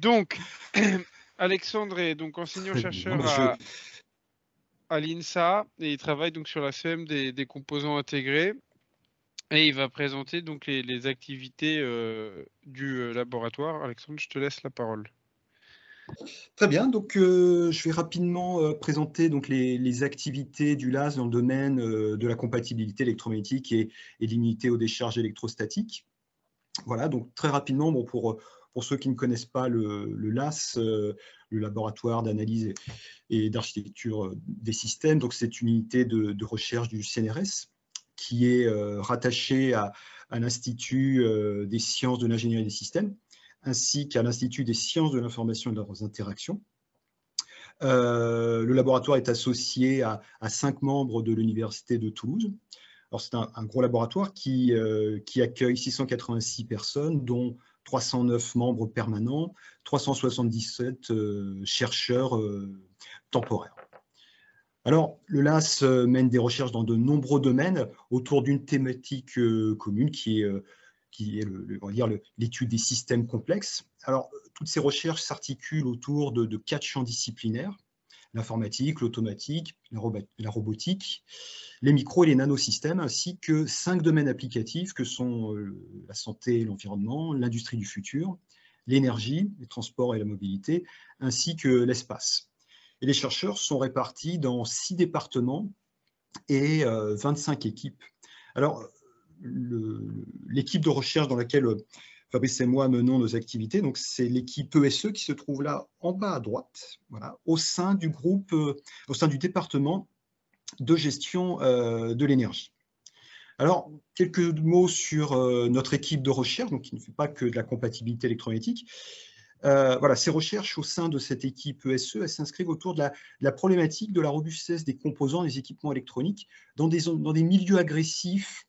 Donc, Alexandre est donc Très bien. enseignant-chercheur à l'INSA et il travaille donc sur la CEM des composants intégrés et il va présenter donc les activités du laboratoire. Alexandre, je te laisse la parole. Très bien. Donc, je vais rapidement présenter donc les activités du LAS dans le domaine de la compatibilité électromagnétique et de l'immunité aux décharges électrostatiques. Voilà, donc très rapidement, bon, pour ceux qui ne connaissent pas le LAS, le laboratoire d'analyse et d'architecture des systèmes, donc c'est une unité de recherche du CNRS qui est rattachée à l'Institut des sciences de l'ingénierie des systèmes, ainsi qu'à l'Institut des sciences de l'information et de leurs interactions. Le laboratoire est associé à 5 membres de l'Université de Toulouse. Alors, c'est un gros laboratoire qui accueille 686 personnes, dont 309 membres permanents, 377 chercheurs temporaires. Alors, le LAS mène des recherches dans de nombreux domaines autour d'une thématique commune qui est l'étude des systèmes complexes. Alors, toutes ces recherches s'articulent autour de 4 champs disciplinaires: l'informatique, l'automatique, la robotique, les micros et les nanosystèmes, ainsi que 5 domaines applicatifs que sont la santé et l'environnement, l'industrie du futur, l'énergie, les transports et la mobilité, ainsi que l'espace. Et les chercheurs sont répartis dans 6 départements et 25 équipes. Alors, l'équipe de recherche dans laquelle Fabrice et moi menons nos activités, donc c'est l'équipe ESE qui se trouve là en bas à droite, voilà, au sein du groupe, au sein du département de gestion de l'énergie. Alors, quelques mots sur notre équipe de recherche, donc qui ne fait pas que de la compatibilité électromagnétique. Voilà, ces recherches au sein de cette équipe ESE, elles s'inscrivent autour de la problématique de la robustesse des composants des équipements électroniques dans des milieux agressifs,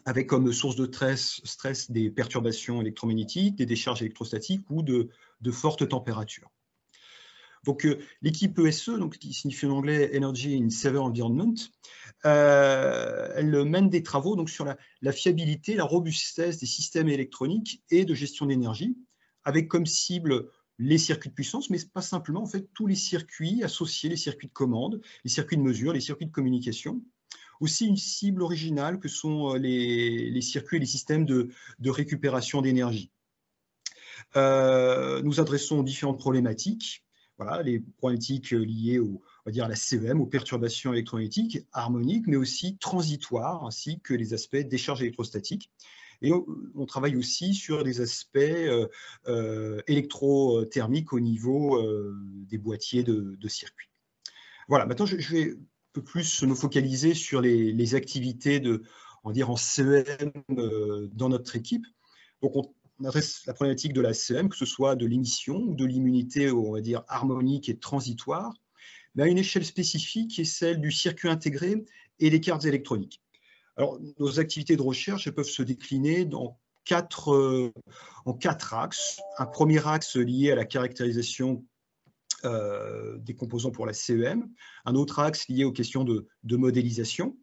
avec comme source de stress des perturbations électromagnétiques, des décharges électrostatiques ou de fortes températures. Donc, l'équipe ESE, donc, qui signifie en anglais Energy in Severe Environment, elle mène des travaux donc, sur la fiabilité, la robustesse des systèmes électroniques et de gestion d'énergie, avec comme cible les circuits de puissance, mais pas simplement, en fait, tous les circuits associés, les circuits de commande, les circuits de mesure, les circuits de communication. Aussi une cible originale que sont les circuits et les systèmes de récupération d'énergie. Nous adressons différentes problématiques. Voilà, les problématiques liées on va dire, à la CEM, aux perturbations électromagnétiques, harmoniques, mais aussi transitoires, ainsi que les aspects décharge électrostatique. Et on travaille aussi sur des aspects électrothermiques au niveau des boîtiers de circuits. Voilà, maintenant je vais un peu plus me focaliser sur les activités on va dire, en CEM dans notre équipe. Donc on adresse la problématique de la CEM, que ce soit de l'émission ou de l'immunité, on va dire, harmonique et transitoire, mais à une échelle spécifique qui est celle du circuit intégré et des cartes électroniques. Alors, nos activités de recherche peuvent se décliner en quatre axes. Un premier axe lié à la caractérisation des composants pour la CEM, un autre axe lié aux questions de modélisation,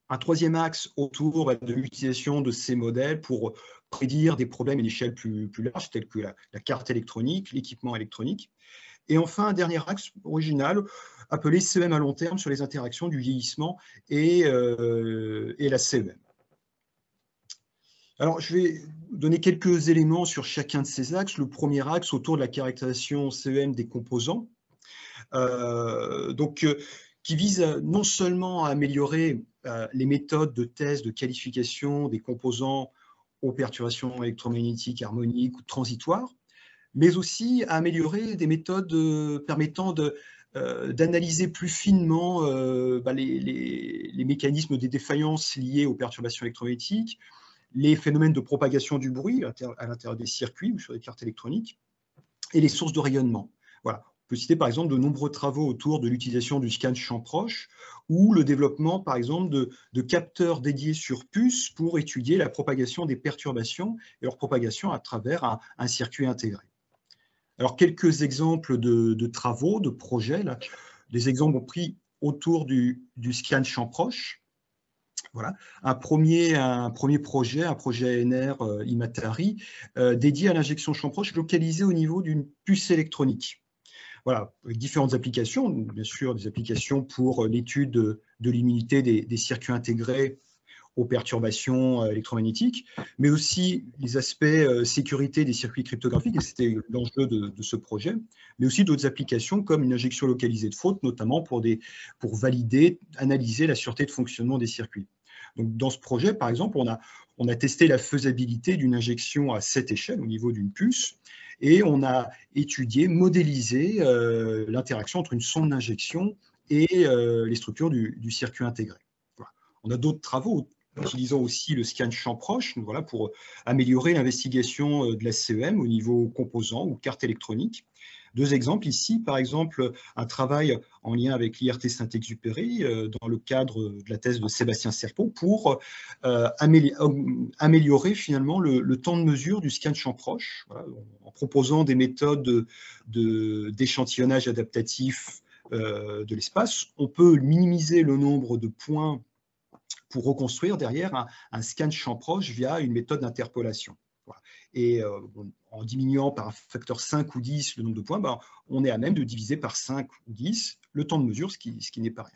un troisième axe autour de l'utilisation de ces modèles pour prédire des problèmes à une échelle plus large, tels que la carte électronique, l'équipement électronique. Et enfin, un dernier axe original, appelé CEM à long terme, sur les interactions du vieillissement et la CEM. Alors, je vais donner quelques éléments sur chacun de ces axes. Le premier axe, autour de la caractérisation CEM des composants, qui vise non seulement à améliorer les méthodes de test, de qualification des composants aux perturbations électromagnétiques harmoniques ou transitoires, mais aussi à améliorer des méthodes permettant d'analyser plus finement les mécanismes des défaillances liées aux perturbations électromagnétiques, les phénomènes de propagation du bruit à l'intérieur des circuits ou sur des cartes électroniques, et les sources de rayonnement. Voilà. On peut citer par exemple de nombreux travaux autour de l'utilisation du scan champ proche ou le développement par exemple de capteurs dédiés sur puces pour étudier la propagation des perturbations et leur propagation à travers un circuit intégré. Alors quelques exemples de travaux, de projets, là, des exemples pris autour du scan champ proche. Voilà, un premier projet, un projet ANR Imatari, dédié à l'injection champ proche localisée au niveau d'une puce électronique. Voilà, différentes applications, bien sûr des applications pour l'étude de l'immunité des circuits intégrés aux perturbations électromagnétiques, mais aussi les aspects sécurité des circuits cryptographiques, et c'était l'enjeu de ce projet, mais aussi d'autres applications comme une injection localisée de faute, notamment pour valider, analyser la sûreté de fonctionnement des circuits. Donc, dans ce projet, par exemple, on a testé la faisabilité d'une injection à 7 échelles au niveau d'une puce, et on a étudié, modélisé l'interaction entre une sonde d'injection et les structures du circuit intégré. Voilà. On a d'autres travaux utilisant aussi le scan champ proche, voilà, pour améliorer l'investigation de la CEM au niveau composant ou carte électronique. Deux exemples ici, par exemple, un travail en lien avec l'IRT Saint-Exupéry dans le cadre de la thèse de Sébastien Serpot pour améliorer finalement le temps de mesure du scan champ proche, voilà, en proposant des méthodes d'échantillonnage adaptatif de l'espace. On peut minimiser le nombre de points pour reconstruire derrière un scan champ proche via une méthode d'interpolation. Voilà. Et en diminuant par un facteur 5 ou 10 le nombre de points, on est à même de diviser par 5 ou 10 le temps de mesure, ce qui n'est pas rien.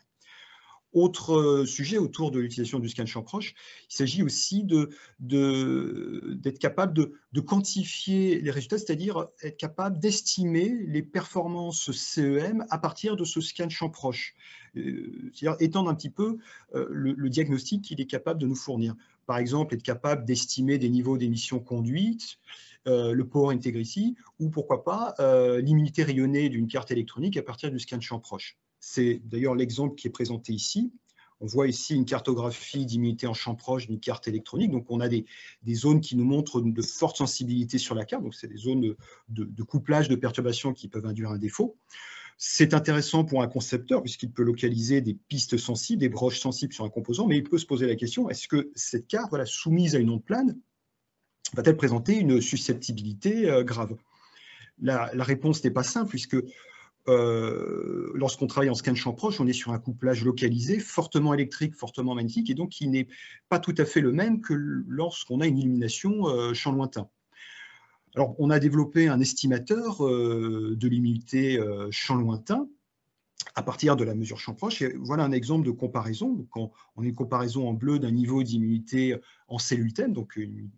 Autre sujet autour de l'utilisation du scan champ proche, il s'agit aussi d'être capable de quantifier les résultats, c'est-à-dire être capable d'estimer les performances CEM à partir de ce scan champ proche. C'est-à-dire étendre un petit peu le diagnostic qu'il est capable de nous fournir. Par exemple, être capable d'estimer des niveaux d'émission conduite, le power integrity, ou pourquoi pas l'immunité rayonnée d'une carte électronique à partir du scan champ proche. C'est d'ailleurs l'exemple qui est présenté ici. On voit ici une cartographie d'immunité en champ proche d'une carte électronique. Donc, on a des zones qui nous montrent de fortes sensibilités sur la carte. Donc, c'est des zones de couplage, de perturbation qui peuvent induire un défaut. C'est intéressant pour un concepteur puisqu'il peut localiser des pistes sensibles, des broches sensibles sur un composant, mais il peut se poser la question, est-ce que cette carte, voilà, soumise à une onde plane, va-t-elle présenter une susceptibilité grave? La réponse n'est pas simple puisque lorsqu'on travaille en scan champ proche, on est sur un couplage localisé, fortement électrique, fortement magnétique, et donc qui n'est pas tout à fait le même que lorsqu'on a une illumination champ lointain. Alors, on a développé un estimateur de l'immunité champ lointain à partir de la mesure champ proche. Et voilà un exemple de comparaison. Donc, on a une comparaison en bleu d'un niveau d'immunité en cellule thème, donc une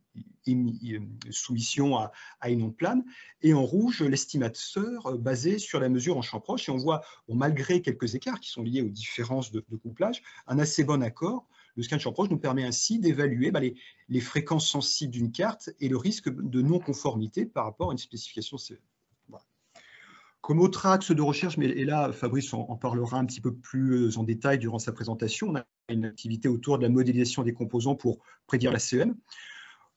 soumission à une onde plane, et en rouge, l'estimateur basé sur la mesure en champ proche. Et on voit, malgré quelques écarts qui sont liés aux différences de couplage, un assez bon accord. Le scan champ proche nous permet ainsi d'évaluer les fréquences sensibles d'une carte et le risque de non-conformité par rapport à une spécification CE. Comme autre axe de recherche, et là Fabrice en parlera un petit peu plus en détail durant sa présentation, on a une activité autour de la modélisation des composants pour prédire la CEM.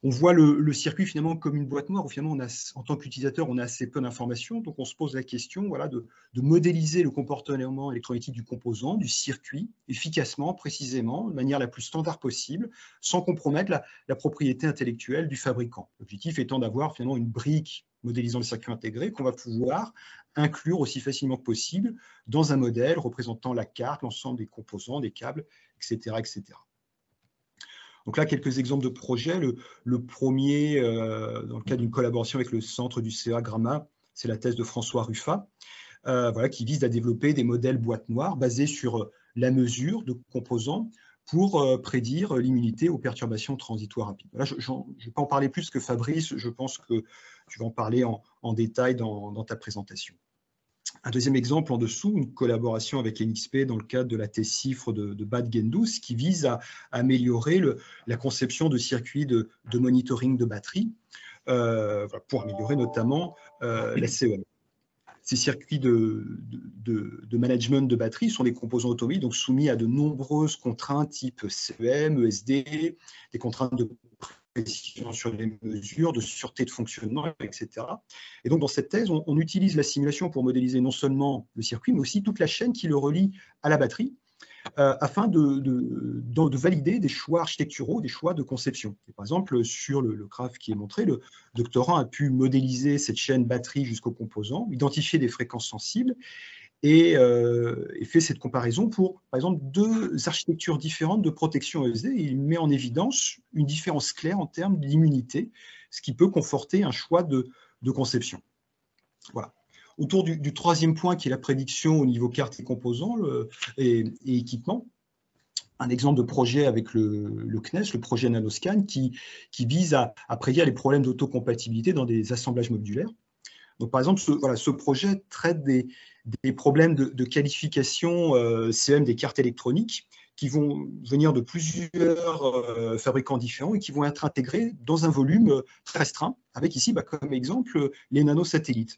On voit le circuit finalement comme une boîte noire où finalement en tant qu'utilisateur on a assez peu d'informations, donc on se pose la question voilà, de modéliser le comportement électrolytique du composant, du circuit, efficacement, précisément, de manière la plus standard possible, sans compromettre la propriété intellectuelle du fabricant. L'objectif étant d'avoir finalement une brique modélisant le circuit intégré qu'on va pouvoir inclure aussi facilement que possible dans un modèle représentant la carte, l'ensemble des composants, des câbles, etc., etc. Donc là, quelques exemples de projets. Le premier, dans le cadre d'une collaboration avec le centre du CEA Gramma, c'est la thèse de François Ruffat, voilà, qui vise à développer des modèles boîte noire basés sur la mesure de composants pour prédire l'immunité aux perturbations transitoires rapides. Là, je ne vais pas en parler plus que Fabrice, je pense que tu vas en parler en détail dans ta présentation. Un deuxième exemple en dessous, une collaboration avec l'NXP dans le cadre de la thèse CIFRE de Bad Gendous qui vise à améliorer la conception de circuits de monitoring de batterie pour améliorer notamment la CEM. Ces circuits de management de batterie sont des composants automobiles donc soumis à de nombreuses contraintes type CEM, ESD, des contraintes de précision sur les mesures, de sûreté de fonctionnement, etc. Et donc, dans cette thèse, on utilise la simulation pour modéliser non seulement le circuit, mais aussi toute la chaîne qui le relie à la batterie, afin de valider des choix architecturaux, des choix de conception. Et par exemple, sur le graphe qui est montré, le doctorant a pu modéliser cette chaîne batterie jusqu'aux composants, identifier des fréquences sensibles et fait cette comparaison pour, par exemple, deux architectures différentes de protection ESD. Il met en évidence une différence claire en termes d'immunité, ce qui peut conforter un choix de conception. Voilà. Autour du troisième point, qui est la prédiction au niveau carte et composants et équipements, un exemple de projet avec le CNES, le projet Nanoscan, qui vise à prédire les problèmes d'autocompatibilité dans des assemblages modulaires. Donc, par exemple, ce projet traite des problèmes de qualification CEM des cartes électroniques qui vont venir de plusieurs fabricants différents et qui vont être intégrés dans un volume très restreint, avec ici, comme exemple, les nanosatellites.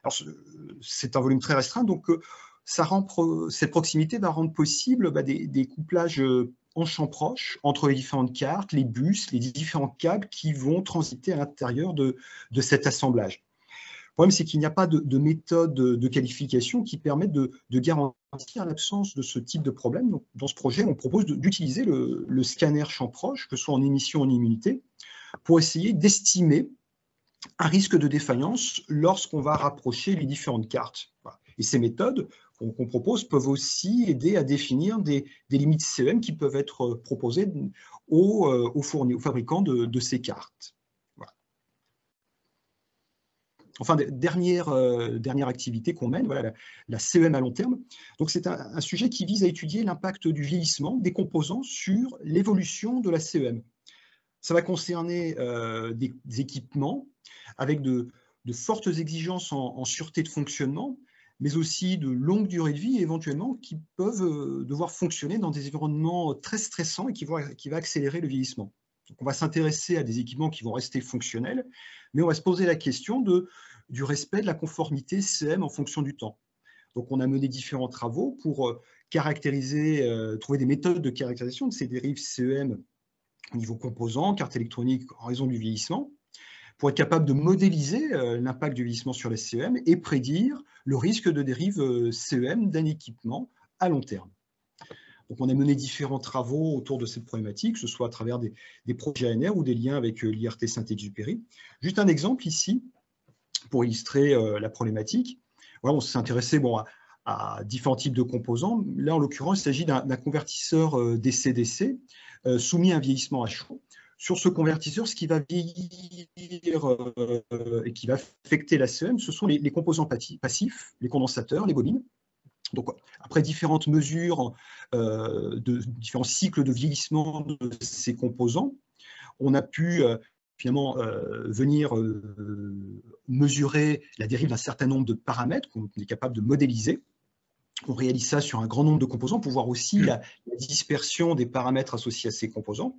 Alors, c'est un volume très restreint, donc cette proximité va rendre possible des couplages en champ proche entre les différentes cartes, les bus, les différents câbles qui vont transiter à l'intérieur de cet assemblage. Le problème, c'est qu'il n'y a pas de méthode de qualification qui permette de garantir l'absence de ce type de problème. Donc, dans ce projet, on propose d'utiliser le scanner champ proche, que ce soit en émission ou en immunité, pour essayer d'estimer un risque de défaillance lorsqu'on va rapprocher les différentes cartes. Voilà. Et ces méthodes qu'on propose peuvent aussi aider à définir des limites CEM qui peuvent être proposées aux fabricants de ces cartes. Voilà. Enfin, dernière activité qu'on mène, voilà, la CEM à long terme. Donc, c'est un sujet qui vise à étudier l'impact du vieillissement des composants sur l'évolution de la CEM. Ça va concerner des équipements avec de fortes exigences en sûreté de fonctionnement, mais aussi de longue durée de vie, éventuellement, qui peuvent devoir fonctionner dans des environnements très stressants et qui va accélérer le vieillissement. Donc, on va s'intéresser à des équipements qui vont rester fonctionnels, mais on va se poser la question du respect de la conformité CM en fonction du temps. Donc, on a mené différents travaux pour caractériser, trouver des méthodes de caractérisation de ces dérives CEM au niveau composants, cartes électroniques en raison du vieillissement, pour être capable de modéliser l'impact du vieillissement sur les CEM et prédire le risque de dérive CEM d'un équipement à long terme. Donc, on a mené différents travaux autour de cette problématique, que ce soit à travers des projets ANR ou des liens avec l'IRT Saint-Exupéry. Juste un exemple ici, pour illustrer la problématique. Voilà, on s'est intéressé à différents types de composants. Là, en l'occurrence, il s'agit d'un convertisseur DC-DC soumis à un vieillissement à chaud. Sur ce convertisseur, ce qui va vieillir et qui va affecter la CEM, ce sont les composants passifs, les condensateurs, les bobines. Donc, après différentes mesures, différents cycles de vieillissement de ces composants, on a pu finalement venir mesurer la dérive d'un certain nombre de paramètres qu'on est capable de modéliser. On réalise ça sur un grand nombre de composants pour voir aussi la dispersion des paramètres associés à ces composants.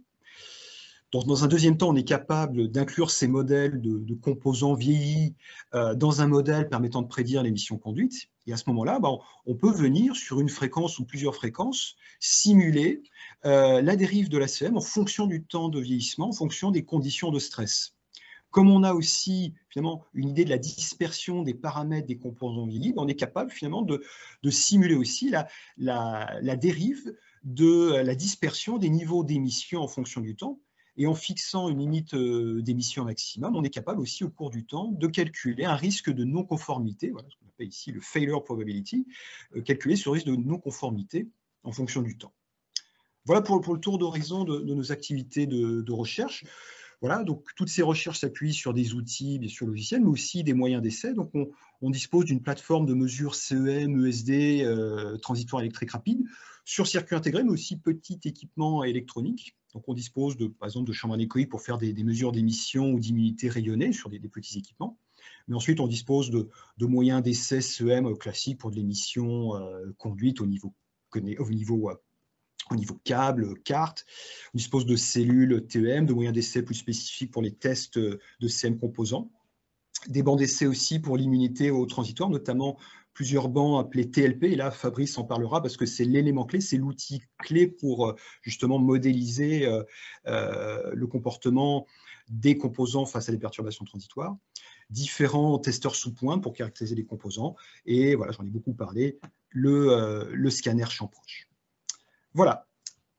Dans un deuxième temps, on est capable d'inclure ces modèles de composants vieillis dans un modèle permettant de prédire l'émission conduite. Et à ce moment-là, on peut venir sur une fréquence ou plusieurs fréquences simuler la dérive de la CEM en fonction du temps de vieillissement, en fonction des conditions de stress. Comme on a aussi finalement une idée de la dispersion des paramètres des composants vieillis, on est capable finalement de simuler aussi la dérive de la dispersion des niveaux d'émission en fonction du temps. Et en fixant une limite d'émission maximum, on est capable aussi au cours du temps de calculer un risque de non-conformité, voilà ce qu'on appelle ici le failure probability, calculer ce risque de non-conformité en fonction du temps. Voilà pour le tour d'horizon de nos activités de recherche. Voilà, donc toutes ces recherches s'appuient sur des outils, bien sûr logiciels, mais aussi des moyens d'essai. Donc on dispose d'une plateforme de mesure CEM, ESD, transitoire électrique rapide, sur circuit intégré, mais aussi petit équipement électronique. Donc on dispose par exemple de chambres anéchoïques pour faire des mesures d'émission ou d'immunité rayonnée sur des petits équipements. Mais ensuite on dispose de moyens d'essai CEM classiques pour de l'émission conduite au niveau câble, carte. On dispose de cellules TEM, de moyens d'essai plus spécifiques pour les tests de CM composants. Des bancs d'essai aussi pour l'immunité au transitoire, notamment plusieurs bancs appelés TLP. Et là, Fabrice en parlera parce que c'est l'élément clé, c'est l'outil clé pour justement modéliser le comportement des composants face à des perturbations transitoires. Différents testeurs sous pointe pour caractériser les composants. Et voilà, j'en ai beaucoup parlé, le scanner champ proche. Voilà.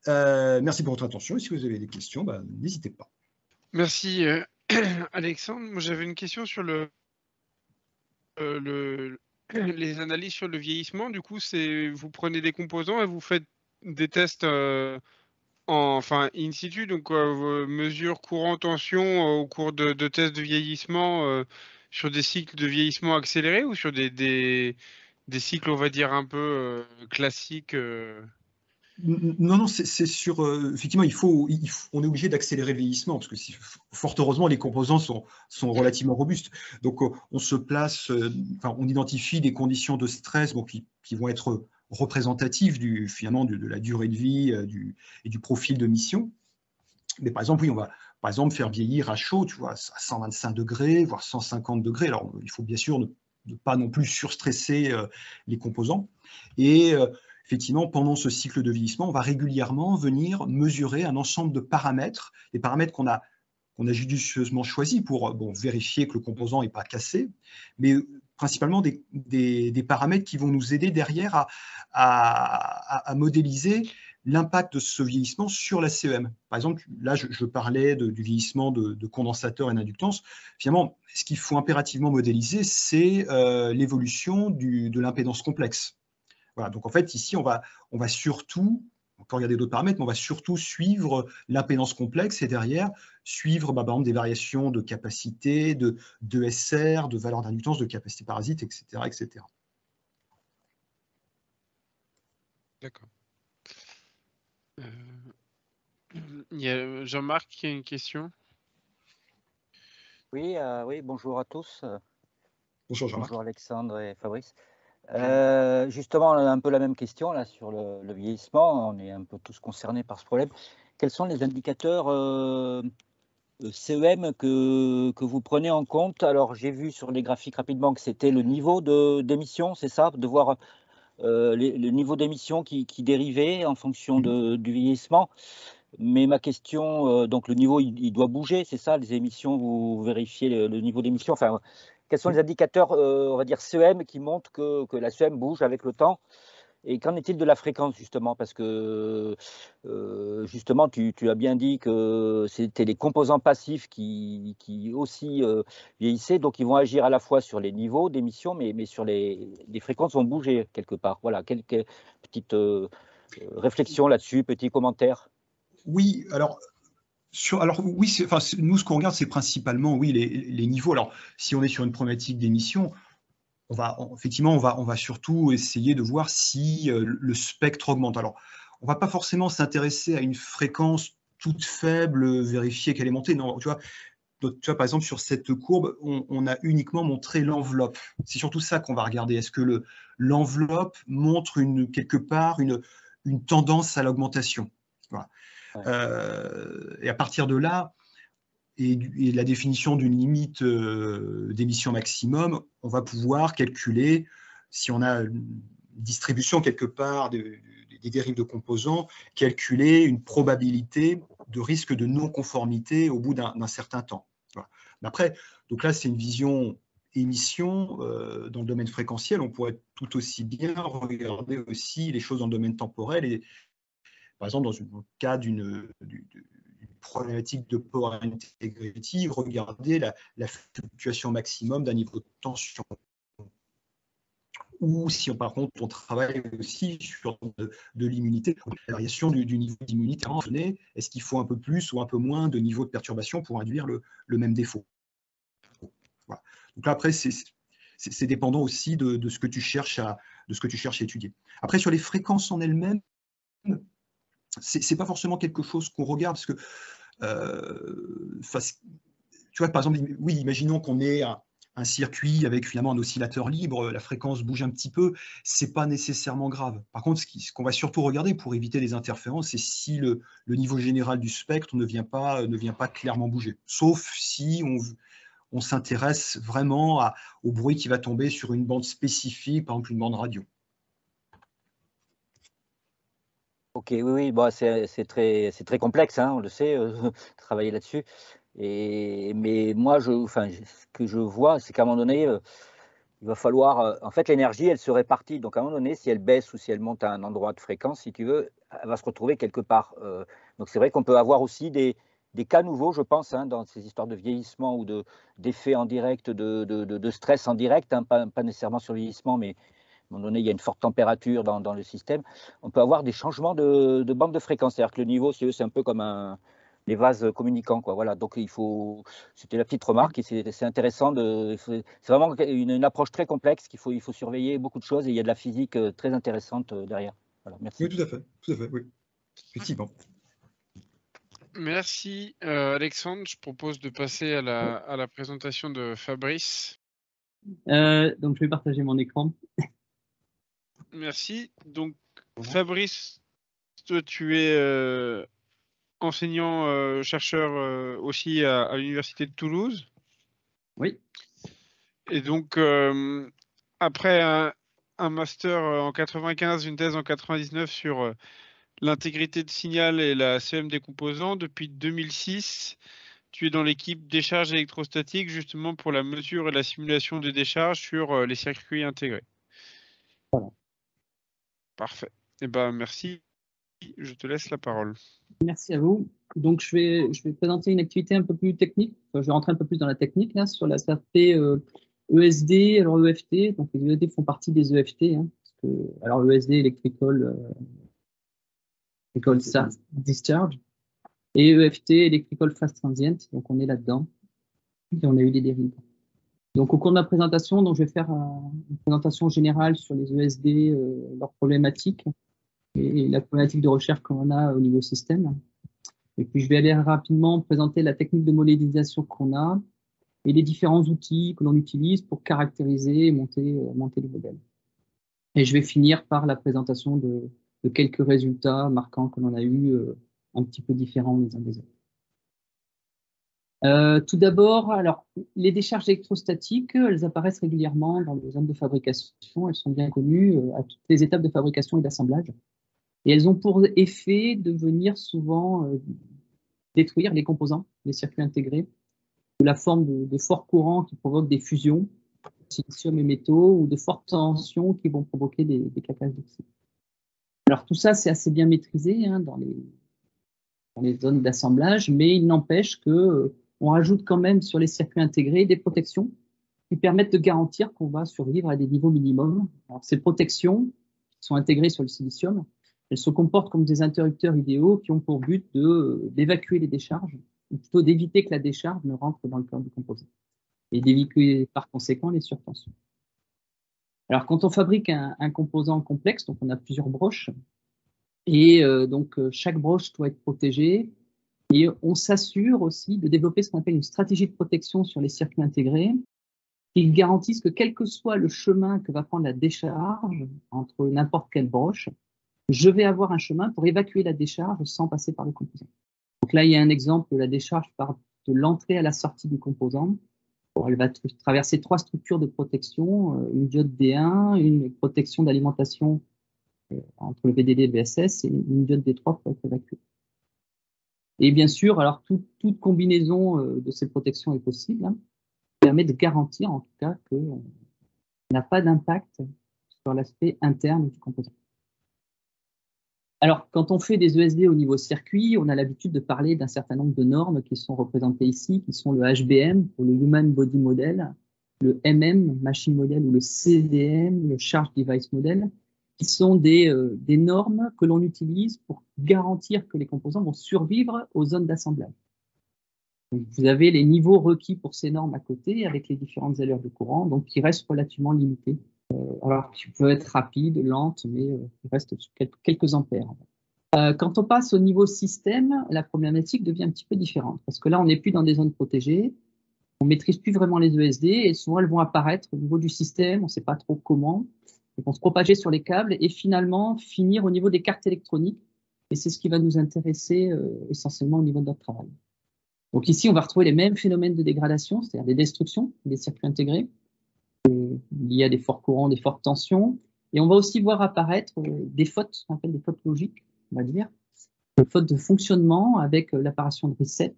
Merci pour votre attention. Et si vous avez des questions, n'hésitez pas. Merci Alexandre. Moi, j'avais une question sur les analyses sur le vieillissement, du coup, c'est vous prenez des composants et vous faites des tests enfin in situ, donc vos mesures courant tension au cours de tests de vieillissement sur des cycles de vieillissement accélérés ou sur des cycles, on va dire, un peu classiques. Non, non, c'est sur. Effectivement, on est obligé d'accélérer le vieillissement parce que fort heureusement, les composants sont relativement robustes. Donc, on se place, enfin, on identifie des conditions de stress bon, qui vont être représentatives finalement de la durée de vie et du profil de mission. Mais par exemple, oui, on va par exemple faire vieillir à chaud, tu vois, à 125 degrés, voire 150 degrés. Alors, il faut bien sûr ne pas non plus surstresser les composants. Et effectivement, pendant ce cycle de vieillissement, on va régulièrement venir mesurer un ensemble de paramètres, les paramètres qu'on a judicieusement choisis pour vérifier que le composant n'est pas cassé, mais principalement des paramètres qui vont nous aider derrière à modéliser l'impact de ce vieillissement sur la CEM. Par exemple, là, je parlais du vieillissement de condensateurs et d'inductance. Finalement, ce qu'il faut impérativement modéliser, c'est l'évolution de l'impédance complexe. Voilà, donc en fait, ici, on va surtout, on peut regarder d'autres paramètres, mais on va surtout suivre l'impédance complexe et derrière, suivre par exemple des variations de capacité, de SR, de valeur d'inductance, de capacité parasite, etc. etc. D'accord. Il y a Jean-Marc qui a une question. Oui, oui, bonjour à tous. Bonjour Jean-Marc. Bonjour Alexandre et Fabrice. Justement, on a un peu la même question là sur le vieillissement. On est un peu tous concernés par ce problème. Quels sont les indicateurs CEM que vous prenez en compte? Alors, j'ai vu sur les graphiques rapidement que c'était le niveau d'émission, c'est ça? De voir le niveau d'émission qui dérivait en fonction du vieillissement. Mais ma question, donc le niveau, il doit bouger, c'est ça? Les émissions, vous vérifiez le niveau d'émission. Enfin, quels sont les indicateurs, on va dire CEM, qui montrent que la CEM bouge avec le temps? Et qu'en est-il de la fréquence, justement? Parce que, justement, tu as bien dit que c'était les composants passifs qui aussi vieillissaient, donc ils vont agir à la fois sur les niveaux d'émission, mais sur les fréquences vont bouger quelque part. Voilà, quelques petites réflexions là-dessus, petits commentaires. Oui, alors oui, enfin, nous, ce qu'on regarde, c'est principalement oui, les niveaux. Alors, si on est sur une problématique d'émission, effectivement, on va surtout essayer de voir si le spectre augmente. Alors, on ne va pas forcément s'intéresser à une fréquence toute faible, vérifier qu'elle est montée. Non, tu vois, par exemple, sur cette courbe, on a uniquement montré l'enveloppe. C'est surtout ça qu'on va regarder. Est-ce que l'enveloppe montre quelque part une tendance à l'augmentation? Voilà. Ouais. Et à partir de là, et la définition d'une limite d'émission maximum, on va pouvoir calculer si on a une distribution quelque part des dérives de composants, calculer une probabilité de risque de non-conformité au bout d'un certain temps. Voilà. Après, donc là, c'est une vision émission dans le domaine fréquentiel. On pourrait tout aussi bien regarder aussi les choses dans le domaine temporel et par exemple, dans le cas d'une problématique de power integrity, regarder la fluctuation maximum d'un niveau de tension. Ou si, par contre, on travaille aussi sur de l'immunité, la variation du niveau d'immunité, est-ce qu'il faut un peu plus ou un peu moins de niveau de perturbation pour induire le même défaut? Voilà. Donc là, après, c'est dépendant aussi de ce que tu cherches à étudier. Après, sur les fréquences en elles-mêmes, c'est pas forcément quelque chose qu'on regarde parce que tu vois, par exemple, oui, imaginons qu'on ait un circuit avec finalement un oscillateur libre, la fréquence bouge un petit peu, c'est pas nécessairement grave. Par contre, ce qu'on va surtout regarder pour éviter les interférences, c'est si le niveau général du spectre ne vient pas clairement bouger. Sauf si on s'intéresse vraiment au bruit qui va tomber sur une bande spécifique, par exemple une bande radio. Ok, oui, bon, c'est très complexe, hein, on le sait, travailler là-dessus. Mais moi, ce que je vois, c'est qu'à un moment donné, il va falloir, en fait, l'énergie, elle se répartit. Donc, à un moment donné, si elle baisse ou si elle monte à un endroit de fréquence, si tu veux, elle va se retrouver quelque part. Donc, c'est vrai qu'on peut avoir aussi des des cas nouveaux, je pense, hein, dans ces histoires de vieillissement ou d'effets en direct, de stress en direct, hein, pas nécessairement sur le vieillissement, mais à un moment donné, il y a une forte température dans le système. On peut avoir des changements de bande de fréquence. C'est-à-dire que le niveau, c'est un peu comme les vases communicants, quoi. Voilà. Donc, c'était la petite remarque et c'est intéressant. C'est vraiment une approche très complexe il faut surveiller beaucoup de choses et il y a de la physique très intéressante derrière. Voilà, merci. Oui, tout à fait, oui, effectivement. Merci Alexandre. Je propose de passer à la présentation de Fabrice. Donc, je vais partager mon écran. Merci. Donc, Fabrice, toi, tu es enseignant, chercheur aussi à l'Université de Toulouse. Oui. Et donc, après un master en 95, une thèse en 99 sur l'intégrité de signal et la CEM des composants, depuis 2006, tu es dans l'équipe décharge électrostatique, justement pour la mesure et la simulation des décharges sur les circuits intégrés. Voilà. Parfait. Eh ben, merci. Je te laisse la parole. Merci à vous. Donc, je vais présenter une activité un peu plus technique. Enfin, je vais rentrer un peu plus dans la technique là, sur l'aspect ESD, alors EFT. Donc, les ESD font partie des EFT. Hein, alors, ESD, Electrical Discharge, et EFT, Electrical Fast Transient. Donc, on est là-dedans. Et on a eu des dérives. Donc, au cours de ma présentation, donc, je vais faire une présentation générale sur les ESD, leurs problématiques et la problématique de recherche qu'on a au niveau système. Et puis, je vais aller rapidement présenter la technique de modélisation qu'on a et les différents outils que l'on utilise pour caractériser et monter les modèles. Et je vais finir par la présentation de quelques résultats marquants que l'on a eu un petit peu différents les uns des autres. Tout d'abord, alors, les décharges électrostatiques, elles apparaissent régulièrement dans les zones de fabrication. Elles sont bien connues à toutes les étapes de fabrication et d'assemblage. Et elles ont pour effet de venir souvent détruire les composants, les circuits intégrés, sous la forme de forts courants qui provoquent des fusions, silicium et métaux, ou de fortes tensions qui vont provoquer des claquages d'oxyde. Alors tout ça, c'est assez bien maîtrisé hein, dans les zones d'assemblage, mais il n'empêche que on rajoute quand même sur les circuits intégrés des protections qui permettent de garantir qu'on va survivre à des niveaux minimums. Alors ces protections qui sont intégrées sur le silicium, elles se comportent comme des interrupteurs idéaux qui ont pour but d'évacuer les décharges, ou plutôt d'éviter que la décharge ne rentre dans le cœur du composant, et d'éviter par conséquent les surtensions. Alors quand on fabrique un composant complexe, donc on a plusieurs broches, et donc chaque broche doit être protégée, et on s'assure aussi de développer ce qu'on appelle une stratégie de protection sur les circuits intégrés, qui garantissent que quel que soit le chemin que va prendre la décharge entre n'importe quelle broche, je vais avoir un chemin pour évacuer la décharge sans passer par le composant. Donc là, il y a un exemple, la décharge part de l'entrée à la sortie du composant. Bon, elle va traverser 3 structures de protection, une diode D1, une protection d'alimentation entre le VDD et le VSS, et une diode D3 pour être évacuée. Et bien sûr, alors toute combinaison de ces protections est possible, hein, permet de garantir en tout cas qu'on n'a pas d'impact sur l'aspect interne du composant. Alors, quand on fait des ESD au niveau circuit, on a l'habitude de parler d'un certain nombre de normes qui sont représentées ici, qui sont le HBM pour le Human Body Model, le MM, Machine Model, ou le CDM, le Charge Device Model, qui sont des normes que l'on utilise pour garantir que les composants vont survivre aux zones d'assemblage. Vous avez les niveaux requis pour ces normes à côté, avec les différentes allures de courant, donc qui restent relativement limités. Alors, qui peut être rapide, lente, mais il reste quelques ampères. Quand on passe au niveau système, la problématique devient un petit peu différente, parce que là, on n'est plus dans des zones protégées, on maîtrise plus vraiment les ESD, et souvent, elles vont apparaître au niveau du système, on ne sait pas trop comment, elles vont se propager sur les câbles, et finalement, finir au niveau des cartes électroniques, et c'est ce qui va nous intéresser essentiellement au niveau de notre travail. Donc ici, on va retrouver les mêmes phénomènes de dégradation, c'est-à-dire des destructions des circuits intégrés. Il y a des forts courants, des fortes tensions, et on va aussi voir apparaître des fautes, on appelle des fautes logiques, on va dire, des fautes de fonctionnement avec l'apparition de reset,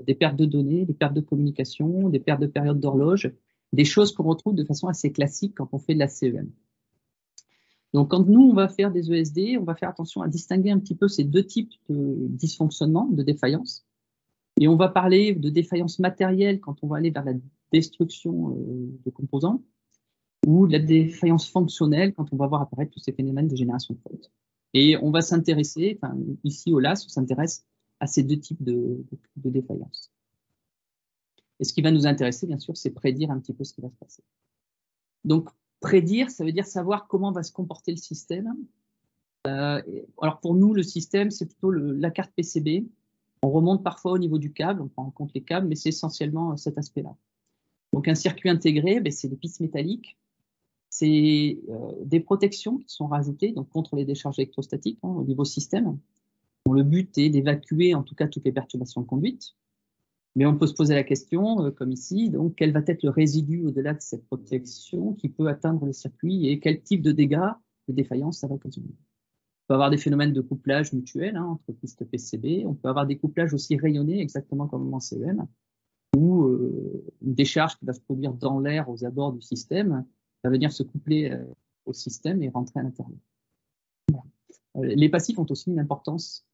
des pertes de données, des pertes de communication, des pertes de période d'horloge, des choses qu'on retrouve de façon assez classique quand on fait de la CEM. Donc quand nous, on va faire des ESD, on va faire attention à distinguer un petit peu ces deux types de dysfonctionnement, de défaillance. Et on va parler de défaillance matérielle quand on va aller vers la destruction de composants, ou de la défaillance fonctionnelle quand on va voir apparaître tous ces phénomènes de génération de fautes. Et on va s'intéresser, enfin, ici au LAS, on s'intéresse à ces deux types de défaillances. Et ce qui va nous intéresser, bien sûr, c'est prédire un petit peu ce qui va se passer. Donc, prédire, ça veut dire savoir comment va se comporter le système. Alors pour nous, le système, c'est plutôt la carte PCB. On remonte parfois au niveau du câble, on prend en compte les câbles, mais c'est essentiellement cet aspect-là. Donc un circuit intégré, c'est des pistes métalliques, c'est des protections qui sont rajoutées donc contre les décharges électrostatiques au niveau système. Donc, le but est d'évacuer en tout cas toutes les perturbations de conduite. Mais on peut se poser la question, comme ici, donc quel va être le résidu au-delà de cette protection qui peut atteindre le circuit et quel type de dégâts, de défaillance ça va occasionner. On peut avoir des phénomènes de couplage mutuel entre pistes PCB. On peut avoir des couplages aussi rayonnés, exactement comme en CEM, où une décharge qui va se produire dans l'air aux abords du système va venir se coupler au système et rentrer à l'intérieur. Voilà. Les passifs ont aussi une importance,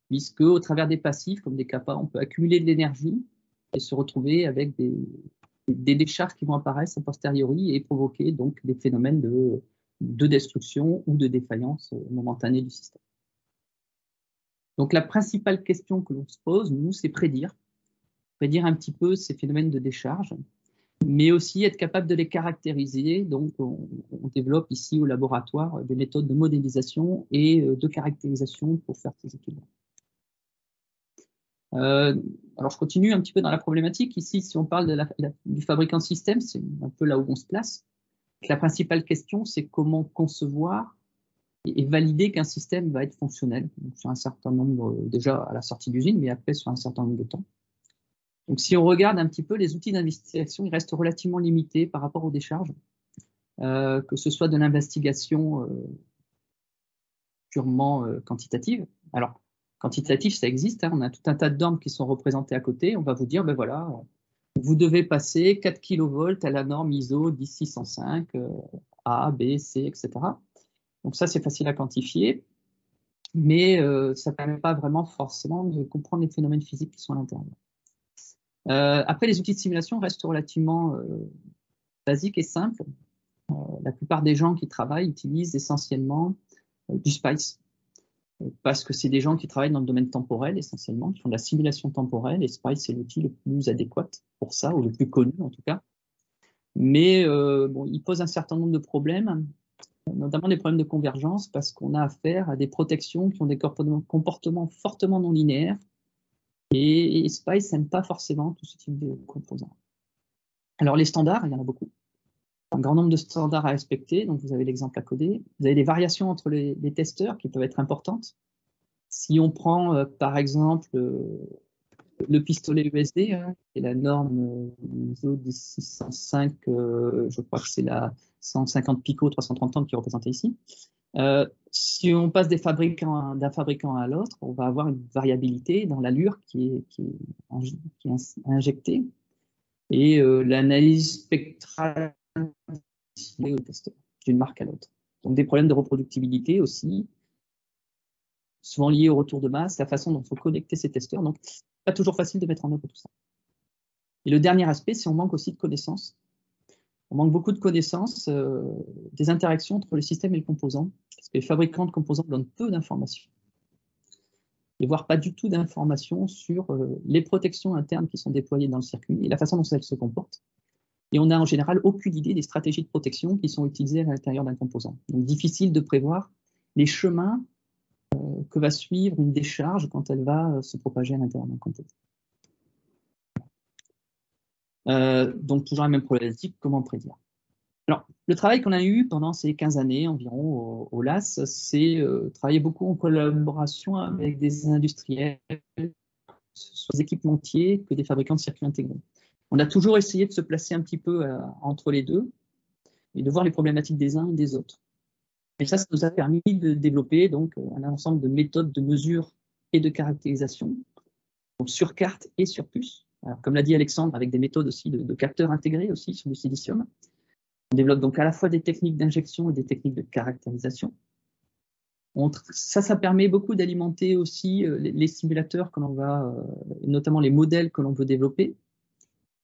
puisque au travers des passifs, comme des kappas, on peut accumuler de l'énergie et se retrouver avec des décharges qui vont apparaître a posteriori et provoquer donc des phénomènes de destruction ou de défaillance momentanée du système. Donc la principale question que l'on se pose, nous, c'est prédire un petit peu ces phénomènes de décharge, mais aussi être capable de les caractériser. Donc on développe ici au laboratoire des méthodes de modélisation et de caractérisation pour faire ces études-là. Alors je continue un petit peu dans la problématique. Ici, si on parle du fabricant de système, c'est un peu là où on se place. La principale question, c'est comment concevoir et valider qu'un système va être fonctionnel, donc sur un certain nombre, déjà à la sortie d'usine, mais après sur un certain nombre de temps. Donc si on regarde un petit peu, les outils d'investigation, ils restent relativement limités par rapport aux décharges, que ce soit de l'investigation purement quantitative. Alors, quantitatif, ça existe, on a tout un tas de normes qui sont représentées à côté, on va vous dire, ben voilà, vous devez passer 4 kV à la norme ISO 10605, A, B, C, etc. Donc ça, c'est facile à quantifier, mais ça ne permet pas vraiment forcément de comprendre les phénomènes physiques qui sont à l'intérieur. Après, les outils de simulation restent relativement basiques et simples. La plupart des gens qui travaillent utilisent essentiellement du SPICE, parce que c'est des gens qui travaillent dans le domaine temporel essentiellement, qui font de la simulation temporelle, et SPICE est l'outil le plus adéquat pour ça, ou le plus connu en tout cas. Mais bon, il pose un certain nombre de problèmes, notamment des problèmes de convergence, parce qu'on a affaire à des protections qui ont des comportements fortement non linéaires, et SPICE n'aime pas forcément tout ce type de composants. Alors les standards, il y en a beaucoup. Un grand nombre de standards à respecter, donc vous avez l'exemple à coder. Vous avez des variations entre les testeurs qui peuvent être importantes. Si on prend par exemple le pistolet USB, qui est la norme ISO 10605, je crois que c'est la 150 pico 330 amps qui est représentée ici. Si on passe d'un fabricant à l'autre, on va avoir une variabilité dans l'allure qui est injectée et l'analyse spectrale au testeur d'une marque à l'autre. Donc des problèmes de reproductibilité aussi, souvent liés au retour de masse, la façon dont il faut connecter ces testeurs. Donc, pas toujours facile de mettre en œuvre tout ça. Et le dernier aspect, c'est qu'on manque aussi de connaissances. On manque beaucoup de connaissances des interactions entre le système et le composant, parce que les fabricants de composants donnent peu d'informations, et voire pas du tout d'informations sur les protections internes qui sont déployées dans le circuit et la façon dont elles se comportent. Et on n'a en général aucune idée des stratégies de protection qui sont utilisées à l'intérieur d'un composant. Donc difficile de prévoir les chemins que va suivre une décharge quand elle va se propager à l'intérieur d'un composant. Donc toujours la même problématique, comment prédire? Alors, le travail qu'on a eu pendant ces 15 années environ au LAS, c'est travailler beaucoup en collaboration avec des industriels, soit des équipementiers que des fabricants de circuits intégrés. On a toujours essayé de se placer un petit peu entre les deux et de voir les problématiques des uns et des autres. Et ça nous a permis de développer donc un ensemble de méthodes de mesure et de caractérisation, donc sur carte et sur puce. Alors, comme l'a dit Alexandre, avec des méthodes aussi de capteurs intégrés aussi sur du silicium. On développe donc à la fois des techniques d'injection et des techniques de caractérisation. Ça permet beaucoup d'alimenter aussi les simulateurs que l'on va, notamment les modèles que l'on veut développer.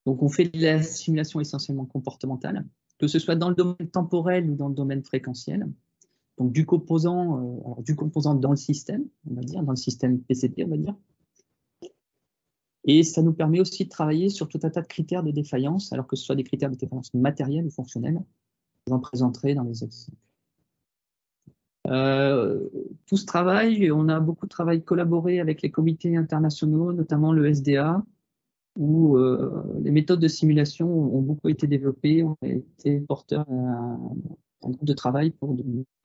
Donc, on fait de la simulation essentiellement comportementale, que ce soit dans le domaine temporel ou dans le domaine fréquentiel. Donc, du composant dans le système, on va dire, dans le système PCP, on va dire. Et ça nous permet aussi de travailler sur tout un tas de critères de défaillance, alors que ce soit des critères de défaillance matériels ou fonctionnels. J'en présenterai dans les exemples. Tout ce travail, on a beaucoup de travail collaboré avec les comités internationaux, notamment le SDA, où les méthodes de simulation ont beaucoup été développées. On a été porteur d'un groupe de travail pour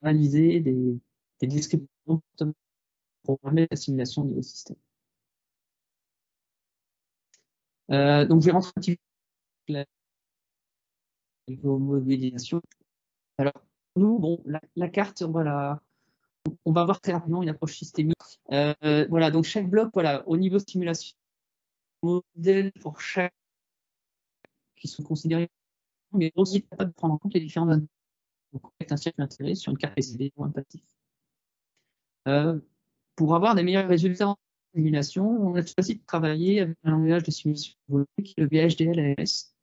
réaliser des descriptions pour permettre la simulation au niveau système. Donc, je vais rentrer un petit peu dans la modélisation. Alors, nous, bon, la carte, voilà, on va voir très rapidement une approche systémique. Voilà, donc chaque bloc, voilà, au niveau simulation, modèle pour chaque qui sont considérés, mais aussi capable de prendre en compte les différents donc, avec un circuit intégré sur une carte PCB ou un passif. Pour avoir des meilleurs résultats en simulation, on a choisi de travailler avec un langage de simulation qui est le VHDL-ALS.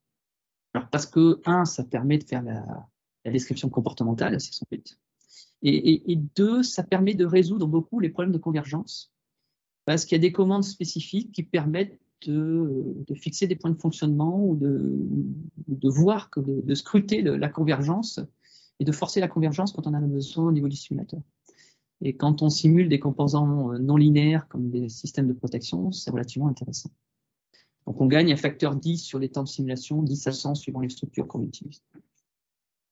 Alors parce que, ça permet de faire la description comportementale, c'est son but. Et deux, ça permet de résoudre beaucoup les problèmes de convergence, parce qu'il y a des commandes spécifiques qui permettent de fixer des points de fonctionnement ou de voir, de scruter la convergence et de forcer la convergence quand on en a besoin au niveau du simulateur. Et quand on simule des composants non linéaires comme des systèmes de protection, c'est relativement intéressant. Donc on gagne un facteur 10 sur les temps de simulation, 10 à 100 suivant les structures qu'on utilise.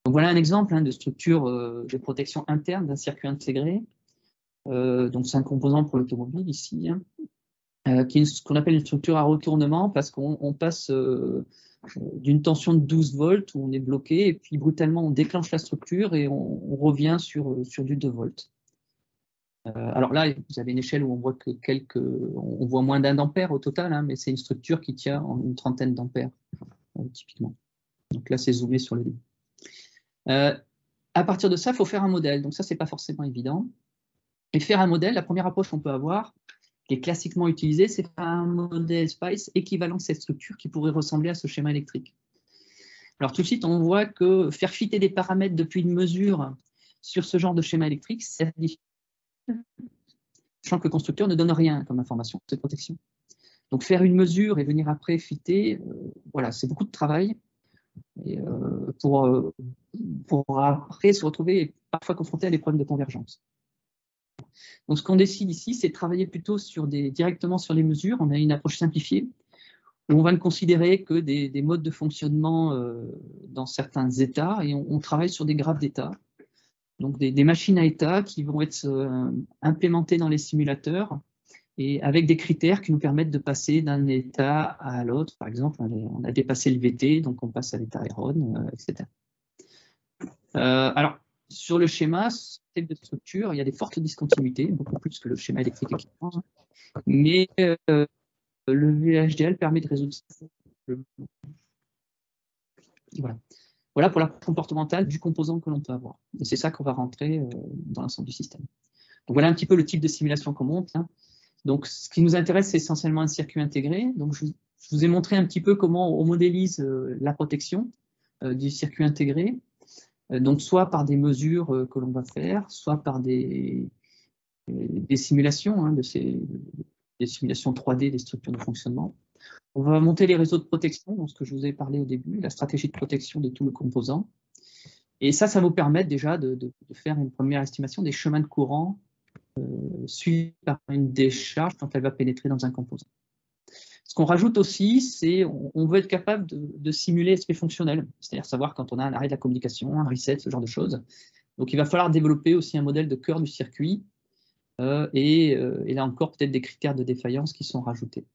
Donc voilà un exemple de structure de protection interne d'un circuit intégré. Donc c'est un composant pour l'automobile ici, qui est ce qu'on appelle une structure à retournement parce qu'on passe d'une tension de 12 volts où on est bloqué et puis brutalement on déclenche la structure et on revient sur du 2 volts. Alors là, vous avez une échelle où on voit que on voit moins d'1 ampère au total, hein, mais c'est une structure qui tient en une trentaine d'ampères, typiquement. Donc là, c'est zoomé sur le début. À partir de ça, il faut faire un modèle. Donc ça, c'est pas forcément évident. Et faire un modèle, la première approche qu'on peut avoir, qui est classiquement utilisée, c'est faire un modèle SPICE équivalent à cette structure qui pourrait ressembler à ce schéma électrique. Alors tout de suite, on voit que faire fitter des paramètres depuis une mesure sur ce genre de schéma électrique, c'est difficile, sachant que le constructeur ne donne rien comme information de protection. Donc faire une mesure et venir après fitter, voilà, c'est beaucoup de travail. Et, pour après se retrouver parfois confronté à des problèmes de convergence. Donc ce qu'on décide ici, c'est de travailler plutôt directement sur les mesures. On a une approche simplifiée où on va ne considérer que des modes de fonctionnement dans certains états et on travaille sur des graphes d'état. Donc des machines à état qui vont être implémentées dans les simulateurs et avec des critères qui nous permettent de passer d'un état à l'autre. Par exemple, on a dépassé le VT, donc on passe à l'état Aeron, etc. Alors, sur le schéma, ce type de structure, il y a des fortes discontinuités, beaucoup plus que le schéma électrique équipement, hein. Mais le VHDL permet de résoudre ça. Voilà pour la comportementale du composant que l'on peut avoir. Et c'est ça qu'on va rentrer dans l'ensemble du système. Donc voilà un petit peu le type de simulation qu'on monte, hein. Donc, ce qui nous intéresse, c'est essentiellement un circuit intégré. Donc, je vous ai montré un petit peu comment on modélise la protection du circuit intégré. Donc, soit par des mesures que l'on va faire, soit par des simulations, hein, des simulations 3D des structures de fonctionnement. On va monter les réseaux de protection, donc ce que je vous ai parlé au début, la stratégie de protection de tout le composant. Et ça va vous permettre déjà de faire une première estimation des chemins de courant suivi par une décharge quand elle va pénétrer dans un composant. Ce qu'on rajoute aussi, c'est on veut être capable de simuler l'aspect fonctionnel, c'est-à-dire savoir quand on a un arrêt de la communication, un reset, ce genre de choses. Donc il va falloir développer aussi un modèle de cœur du circuit et là encore peut-être des critères de défaillance qui sont rajoutés.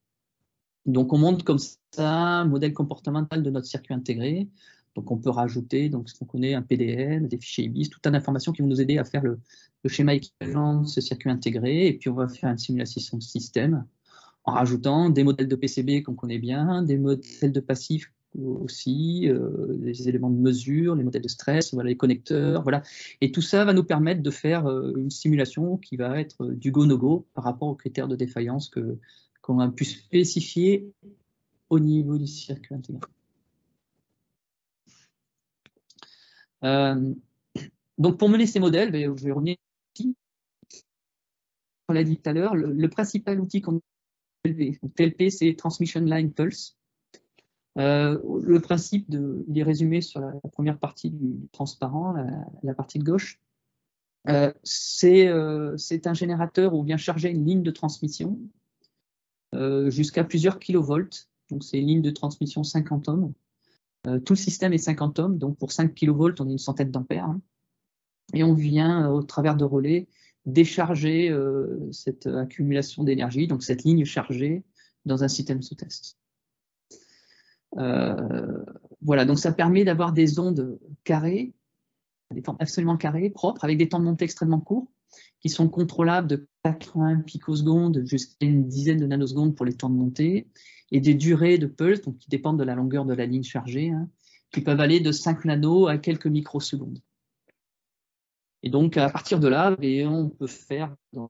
Donc on monte comme ça un modèle comportemental de notre circuit intégré. Donc on peut rajouter donc, ce qu'on connaît, un PDL, des fichiers IBIS, toute une information qui vont nous aider à faire le schéma équivalent de ce circuit intégré. Et puis on va faire une simulation de système en rajoutant des modèles de PCB qu'on connaît bien, des modèles de passifs aussi, les éléments de mesure, les modèles de stress, voilà, les connecteurs, voilà. Et tout ça va nous permettre de faire une simulation qui va être du go-no-go par rapport aux critères de défaillance qu'on a pu spécifier au niveau du circuit intégré. Donc pour mener ces modèles, je vais revenir ici. On l'a dit tout à l'heure, le principal outil qu'on utilise, TLP, c'est Transmission Line Pulse. Le principe, il est résumé sur la première partie du transparent, la partie de gauche. C'est un générateur où on vient charger une ligne de transmission jusqu'à plusieurs kilovolts. Donc c'est une ligne de transmission 50 ohms. Tout le système est 50 ohms, donc pour 5 kilovolts, on a une centaine d'ampères. Hein. Et on vient, au travers de relais, décharger cette accumulation d'énergie, donc cette ligne chargée, dans un système sous test. Voilà, donc ça permet d'avoir des ondes carrées, des formes absolument carrées, propres, avec des temps de montée extrêmement courts, qui sont contrôlables de 80 picosecondes jusqu'à une dizaine de nanosecondes pour les temps de montée, et des durées de pulse, donc qui dépendent de la longueur de la ligne chargée, hein, qui peuvent aller de 5 nanos à quelques microsecondes. Et donc, à partir de là, on peut faire, je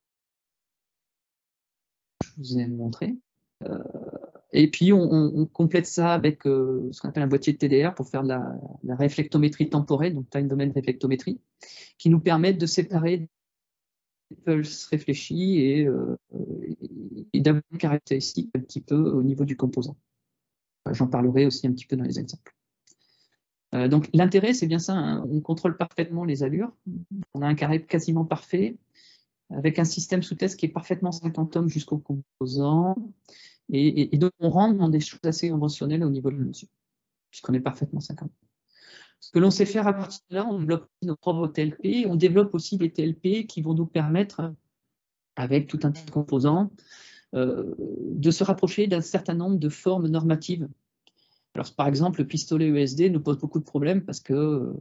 vous ai montré, et puis on complète ça avec ce qu'on appelle un boîtier de TDR pour faire de la réflectométrie temporelle, donc time domain réflectométrie, qui nous permettent de séparer des pulses réfléchis et d'avoir une caractéristique un petit peu au niveau du composant. J'en parlerai aussi un petit peu dans les exemples. Donc l'intérêt, c'est bien ça, hein, on contrôle parfaitement les allures, on a un carré quasiment parfait, avec un système sous test qui est parfaitement 50 ohms jusqu'au composant, et donc on rentre dans des choses assez conventionnelles au niveau de la mesure, puisqu'on est parfaitement 50. Ce que l'on sait faire à partir de là, on développe nos propres TLP, on développe aussi des TLP qui vont nous permettre, avec tout un tas de composants, de se rapprocher d'un certain nombre de formes normatives. Alors, par exemple, le pistolet ESD nous pose beaucoup de problèmes parce que le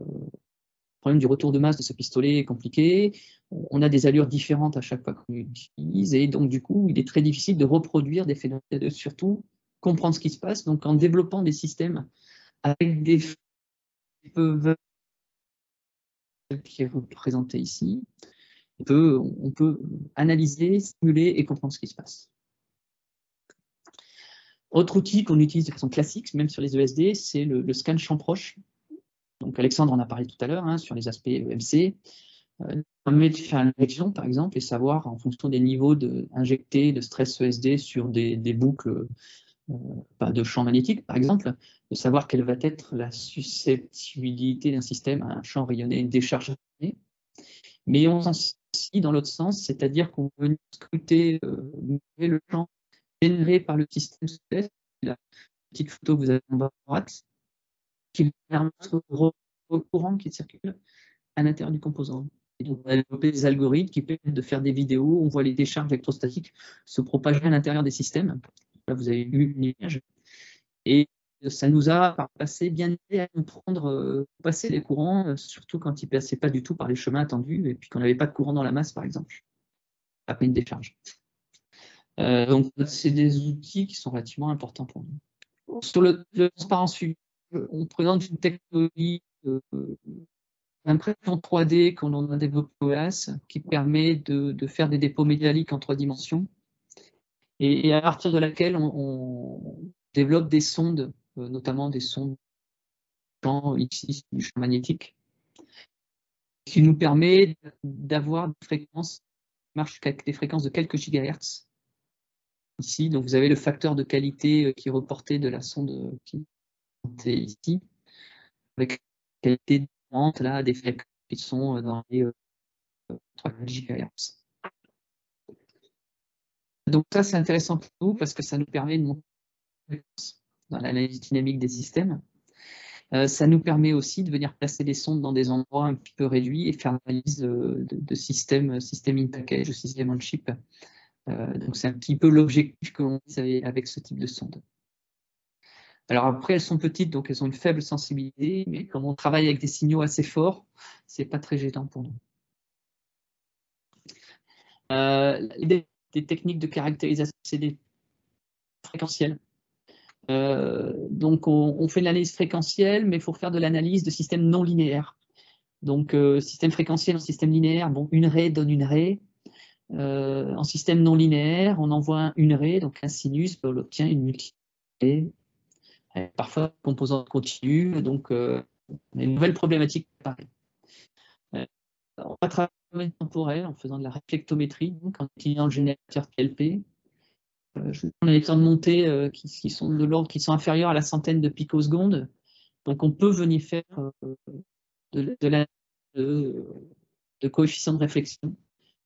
problème du retour de masse de ce pistolet est compliqué. On a des allures différentes à chaque fois qu'on l'utilise et donc, du coup, il est très difficile de reproduire des phénomènes, de surtout comprendre ce qui se passe. Donc, en développant des systèmes avec des qui peuvent qui est représenté ici, on peut analyser, simuler et comprendre ce qui se passe. Autre outil qu'on utilise de façon classique, même sur les ESD, c'est le scan champ proche. Donc Alexandre en a parlé tout à l'heure, hein, sur les aspects EMC. On permet de faire une région, par exemple, et savoir, en fonction des niveaux injectés de stress ESD sur des boucles de champ magnétique, par exemple, de savoir quelle va être la susceptibilité d'un système à un champ rayonné, une décharge rayonnée. Mais on s'en sert aussi dans l'autre sens, c'est-à-dire qu'on veut scruter le champ généré par le système sous test, la petite photo que vous avez en bas à droite, qui permettre au courant qui circule à l'intérieur du composant. Et donc, on a développé des algorithmes qui permettent de faire des vidéos, on voit les décharges électrostatiques se propager à l'intérieur des systèmes. Là, vous avez eu une image. Et ça nous a, par le passé, bien aidé à comprendre passer les courants, surtout quand ils ne passaient pas du tout par les chemins attendus, et puis qu'on n'avait pas de courant dans la masse, par exemple, après une décharge. Donc, c'est des outils qui sont relativement importants pour nous. Sur le transparent suivi, on présente une technologie d'impression 3D qu'on a développée au EAS qui permet de faire des dépôts métalliques en 3 dimensions et à partir de laquelle on développe des sondes, notamment des sondes ici du champ magnétique, qui nous permet d'avoir des fréquences qui marchent avec des fréquences de quelques gigahertz. Ici, donc vous avez le facteur de qualité qui est reporté de la sonde qui est ici, avec une qualité différente, là, des fréquences qui sont dans les 3 GHz. Donc ça, c'est intéressant pour nous parce que ça nous permet de monter dans l'analyse dynamique des systèmes. Ça nous permet aussi de venir placer des sondes dans des endroits un petit peu réduits et faire l'analyse de système in package ou système on chip. Donc c'est un petit peu l'objectif que l'on a avec ce type de sonde. Alors après, elles sont petites, donc elles ont une faible sensibilité, mais comme on travaille avec des signaux assez forts, c'est pas très gênant pour nous. Des techniques de caractérisation, c'est des fréquentiels. Donc, on fait de l'analyse fréquentielle, mais il faut faire de l'analyse de systèmes non linéaires. Donc, système fréquentiel en système linéaire, bon, une raie donne une raie. En système non linéaire, on envoie une raie, donc un sinus, on obtient une multiplicité. Parfois, composante continue, donc une nouvelle problématique apparaît. On va travailler le temporel en faisant de la réflectométrie, donc en utilisant le générateur TLP. Je vous donne des temps de montée qui sont de l'ordre, qui sont inférieurs à la centaine de picosecondes. Donc on peut venir faire de coefficient de réflexion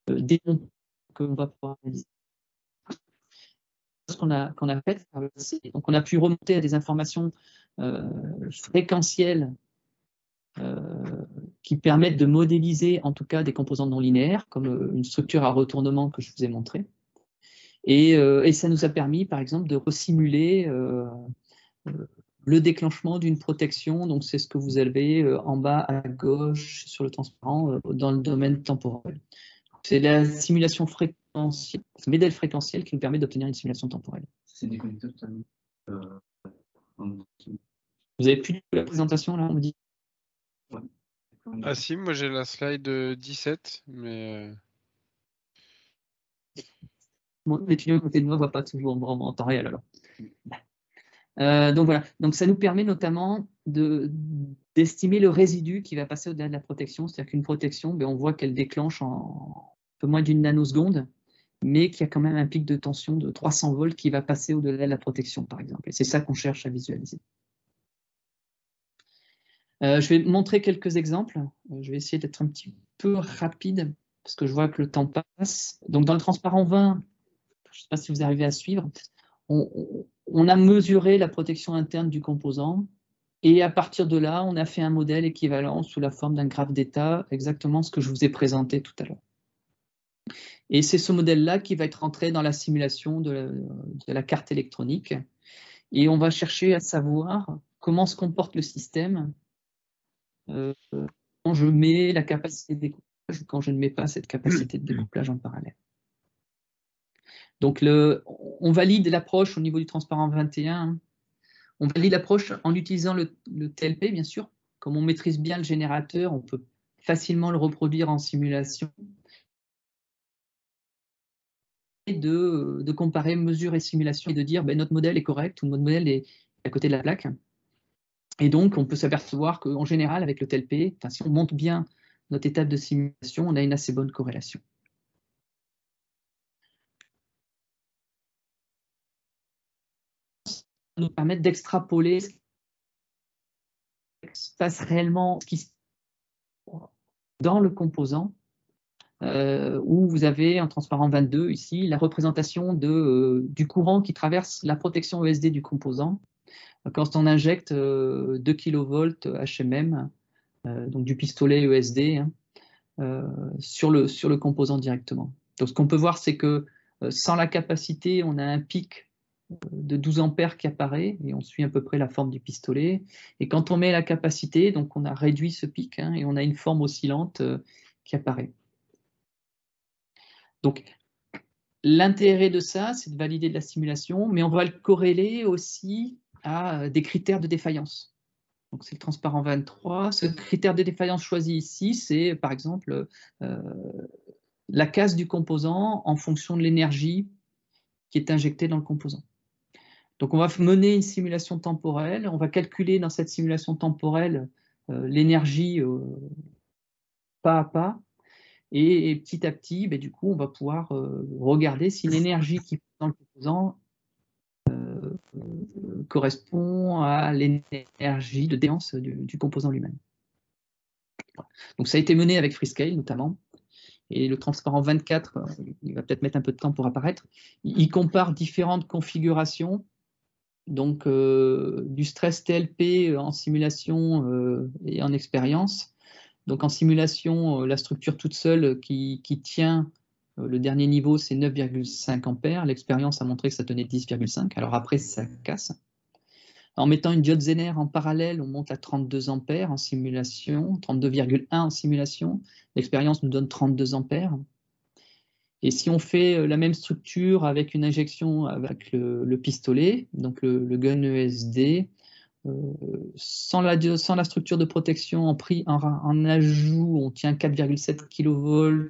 des nombres qu'on va pouvoir analyser. Ce qu'on a fait, donc on a pu remonter à des informations fréquentielles qui permettent de modéliser en tout cas des composantes non linéaires, comme une structure à retournement que je vous ai montré. Et ça nous a permis, par exemple, de resimuler le déclenchement d'une protection. Donc, c'est ce que vous avez en bas à gauche sur le transparent dans le domaine temporel. C'est la simulation fréquentielle, ce modèle fréquentiel qui nous permet d'obtenir une simulation temporelle. C'est des connecteurs totalement. Vous avez plus la présentation là, on me dit. Ouais. Ah si, moi j'ai la slide 17, mais... Bon, l'étudiant à côté de moi ne voit pas toujours vraiment en temps réel alors. Donc voilà, donc ça nous permet notamment d'estimer le résidu qui va passer au-delà de la protection, c'est-à-dire qu'une protection, on voit qu'elle déclenche en un peu moins d'une nanoseconde, mais qu'il y a quand même un pic de tension de 300 volts qui va passer au-delà de la protection, par exemple. Et c'est ça qu'on cherche à visualiser. Je vais montrer quelques exemples. Je vais essayer d'être un petit peu rapide, parce que je vois que le temps passe. Donc dans le transparent 20, je ne sais pas si vous arrivez à suivre, on a mesuré la protection interne du composant, et à partir de là, on a fait un modèle équivalent sous la forme d'un graphe d'état, exactement ce que je vous ai présenté tout à l'heure. Et c'est ce modèle-là qui va être entré dans la simulation de la carte électronique. Et on va chercher à savoir comment se comporte le système quand je mets la capacité de découplage ou quand je ne mets pas cette capacité de découplage en parallèle. Donc, on valide l'approche au niveau du transparent 21. On valide l'approche en utilisant le TLP, bien sûr. Comme on maîtrise bien le générateur, on peut facilement le reproduire en simulation. Et de comparer mesure et simulation et de dire notre modèle est correct ou notre modèle est à côté de la plaque. Et donc, on peut s'apercevoir qu'en général, avec le TLP, si on monte bien notre étape de simulation, on a une assez bonne corrélation. Ça nous permet d'extrapoler ce qui se passe réellement dans le composant, où vous avez en transparent 22 ici la représentation du courant qui traverse la protection ESD du composant quand on injecte 2 kV HMM, donc du pistolet ESD, sur le composant directement. Donc ce qu'on peut voir, c'est que sans la capacité, on a un pic de 12 ampères qui apparaît, et on suit à peu près la forme du pistolet. Et quand on met la capacité, donc on a réduit ce pic, et on a une forme oscillante qui apparaît. Donc l'intérêt de ça, c'est de valider de la simulation, mais on va le corréler aussi à des critères de défaillance. Donc c'est le transparent 23. Ce critère de défaillance choisi ici, c'est par exemple la casse du composant en fonction de l'énergie qui est injectée dans le composant. Donc on va mener une simulation temporelle, on va calculer dans cette simulation temporelle l'énergie pas à pas, et petit à petit, du coup, on va pouvoir regarder si l'énergie qui est dans le composant correspond à l'énergie de défense du composant lui-même. Donc ça a été mené avec Freescale notamment, et le transparent 24, il va peut-être mettre un peu de temps pour apparaître. Il compare différentes configurations, donc du stress TLP en simulation et en expérience. Donc en simulation, la structure toute seule qui tient le dernier niveau, c'est 9,5 ampères. L'expérience a montré que ça tenait 10,5. Alors après, ça casse. En mettant une diode Zener en parallèle, on monte à 32 ampères en simulation, 32,1 en simulation. L'expérience nous donne 32 ampères. Et si on fait la même structure avec une injection avec le pistolet, donc le gun ESD, sans la structure de protection en ajout, on tient 4,7 kV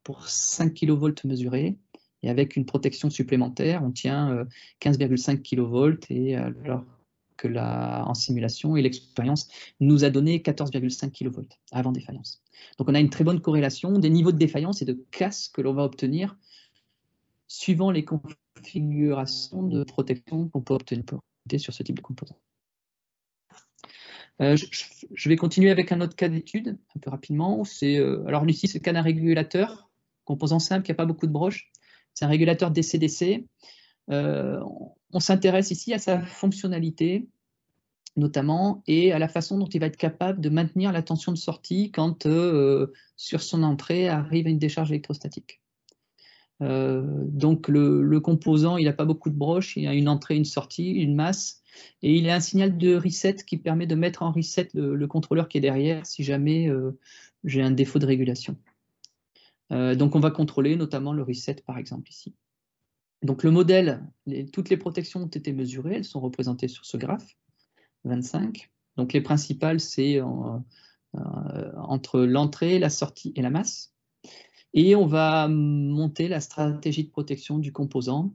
pour 5 kV mesurés. Et avec une protection supplémentaire, on tient 15,5 kV. Et alors que en simulation et l'expérience nous a donné 14,5 kV avant défaillance. Donc on a une très bonne corrélation des niveaux de défaillance et de casse que l'on va obtenir suivant les configurations de protection qu'on peut obtenir sur ce type de composant. Je vais continuer avec un autre cas d'étude, un peu rapidement. Alors ici, c'est le cas d'un régulateur, composant simple, qui n'a pas beaucoup de broches. C'est un régulateur DC-DC. On s'intéresse ici à sa fonctionnalité, notamment, et à la façon dont il va être capable de maintenir la tension de sortie quand, sur son entrée, arrive une décharge électrostatique. Donc le composant, il n'a pas beaucoup de broches, il a une entrée, une sortie, une masse, et il a un signal de reset qui permet de mettre en reset le contrôleur qui est derrière si jamais j'ai un défaut de régulation. Donc on va contrôler notamment le reset par exemple ici. Donc le modèle, toutes les protections ont été mesurées, elles sont représentées sur ce graphe 25. Donc les principales, c'est entre l'entrée, la sortie et la masse. Et on va monter la stratégie de protection du composant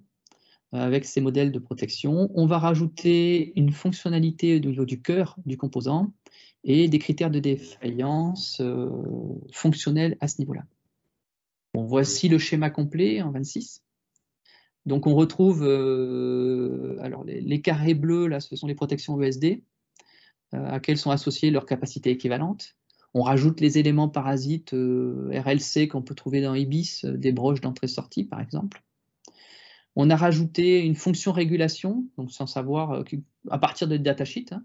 avec ces modèles de protection. On va rajouter une fonctionnalité au niveau du cœur du composant et des critères de défaillance fonctionnels à ce niveau-là. Bon, voici le schéma complet en 26. Donc on retrouve alors les carrés bleus, là, ce sont les protections ESD, à quelles sont associées leurs capacités équivalentes. On rajoute les éléments parasites RLC qu'on peut trouver dans IBIS, des broches d'entrée-sortie par exemple. On a rajouté une fonction régulation, donc sans savoir, à partir de datasheet, hein,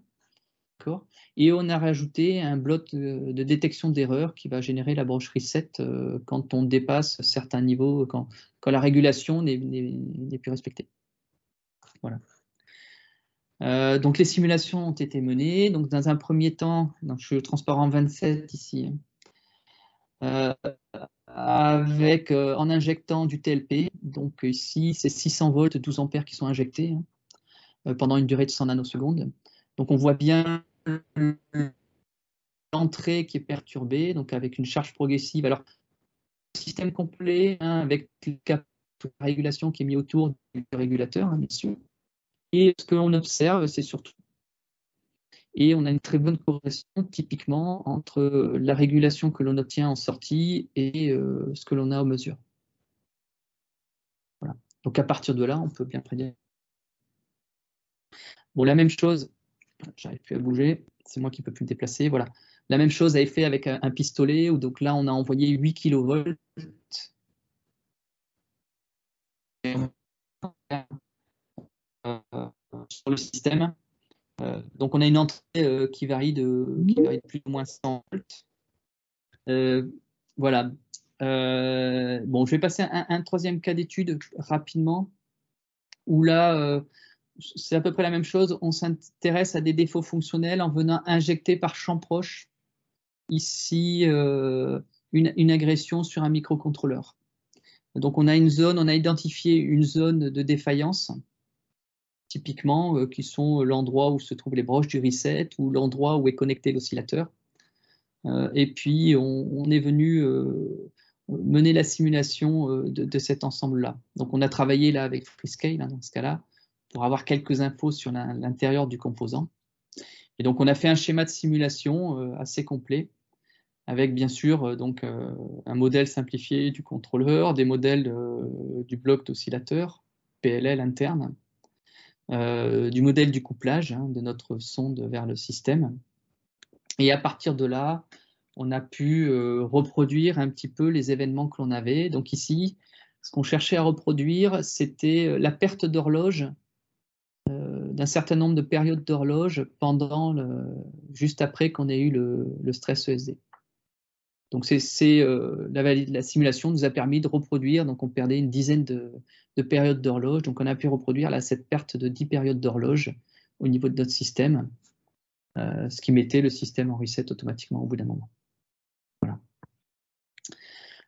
et on a rajouté un bloc de détection d'erreur qui va générer la broche reset quand on dépasse certains niveaux, quand la régulation n'est plus respectée. Voilà. Donc les simulations ont été menées. Donc dans un premier temps, donc je suis transparent 27 ici, en injectant du TLP. Donc ici, c'est 600 volts, 12 ampères qui sont injectés pendant une durée de 100 nanosecondes. Donc on voit bien l'entrée qui est perturbée, donc avec une charge progressive. Alors, système complet, hein, avec la régulation qui est mis autour du régulateur, hein, bien sûr. Et ce que l'on observe, c'est surtout, et on a une très bonne corrélation typiquement entre la régulation que l'on obtient en sortie et ce que l'on a aux mesures. Voilà. Donc à partir de là, on peut bien prédire. Bon, la même chose, j'arrive plus à bouger, c'est moi qui ne peux plus me déplacer, voilà. La même chose a été fait avec un pistolet, où donc là on a envoyé 8 kV sur le système. Donc on a une entrée qui varie de plus ou moins 100 volts. Voilà. Bon, je vais passer à un troisième cas d'étude rapidement, où là, c'est à peu près la même chose. On s'intéresse à des défauts fonctionnels en venant injecter par champ proche, ici, une agression sur un microcontrôleur. Donc on a identifié une zone de défaillance, typiquement, qui sont l'endroit où se trouvent les broches du reset ou l'endroit où est connecté l'oscillateur. Et puis, on est venu mener la simulation de cet ensemble-là. Donc, on a travaillé là avec Freescale, hein, dans ce cas-là, pour avoir quelques infos sur l'intérieur du composant. Et donc, on a fait un schéma de simulation assez complet, avec bien sûr donc, un modèle simplifié du contrôleur, des modèles du bloc d'oscillateur, PLL interne, du modèle du couplage, hein, de notre sonde vers le système. Et à partir de là, on a pu reproduire un petit peu les événements que l'on avait. Donc ici, ce qu'on cherchait à reproduire, c'était la perte d'horloge d'un certain nombre de périodes d'horloge juste après qu'on ait eu le stress ESD. Donc la simulation nous a permis de reproduire, donc on perdait une dizaine de périodes d'horloge, donc on a pu reproduire là, cette perte de 10 périodes d'horloge au niveau de notre système, ce qui mettait le système en reset automatiquement au bout d'un moment. Voilà.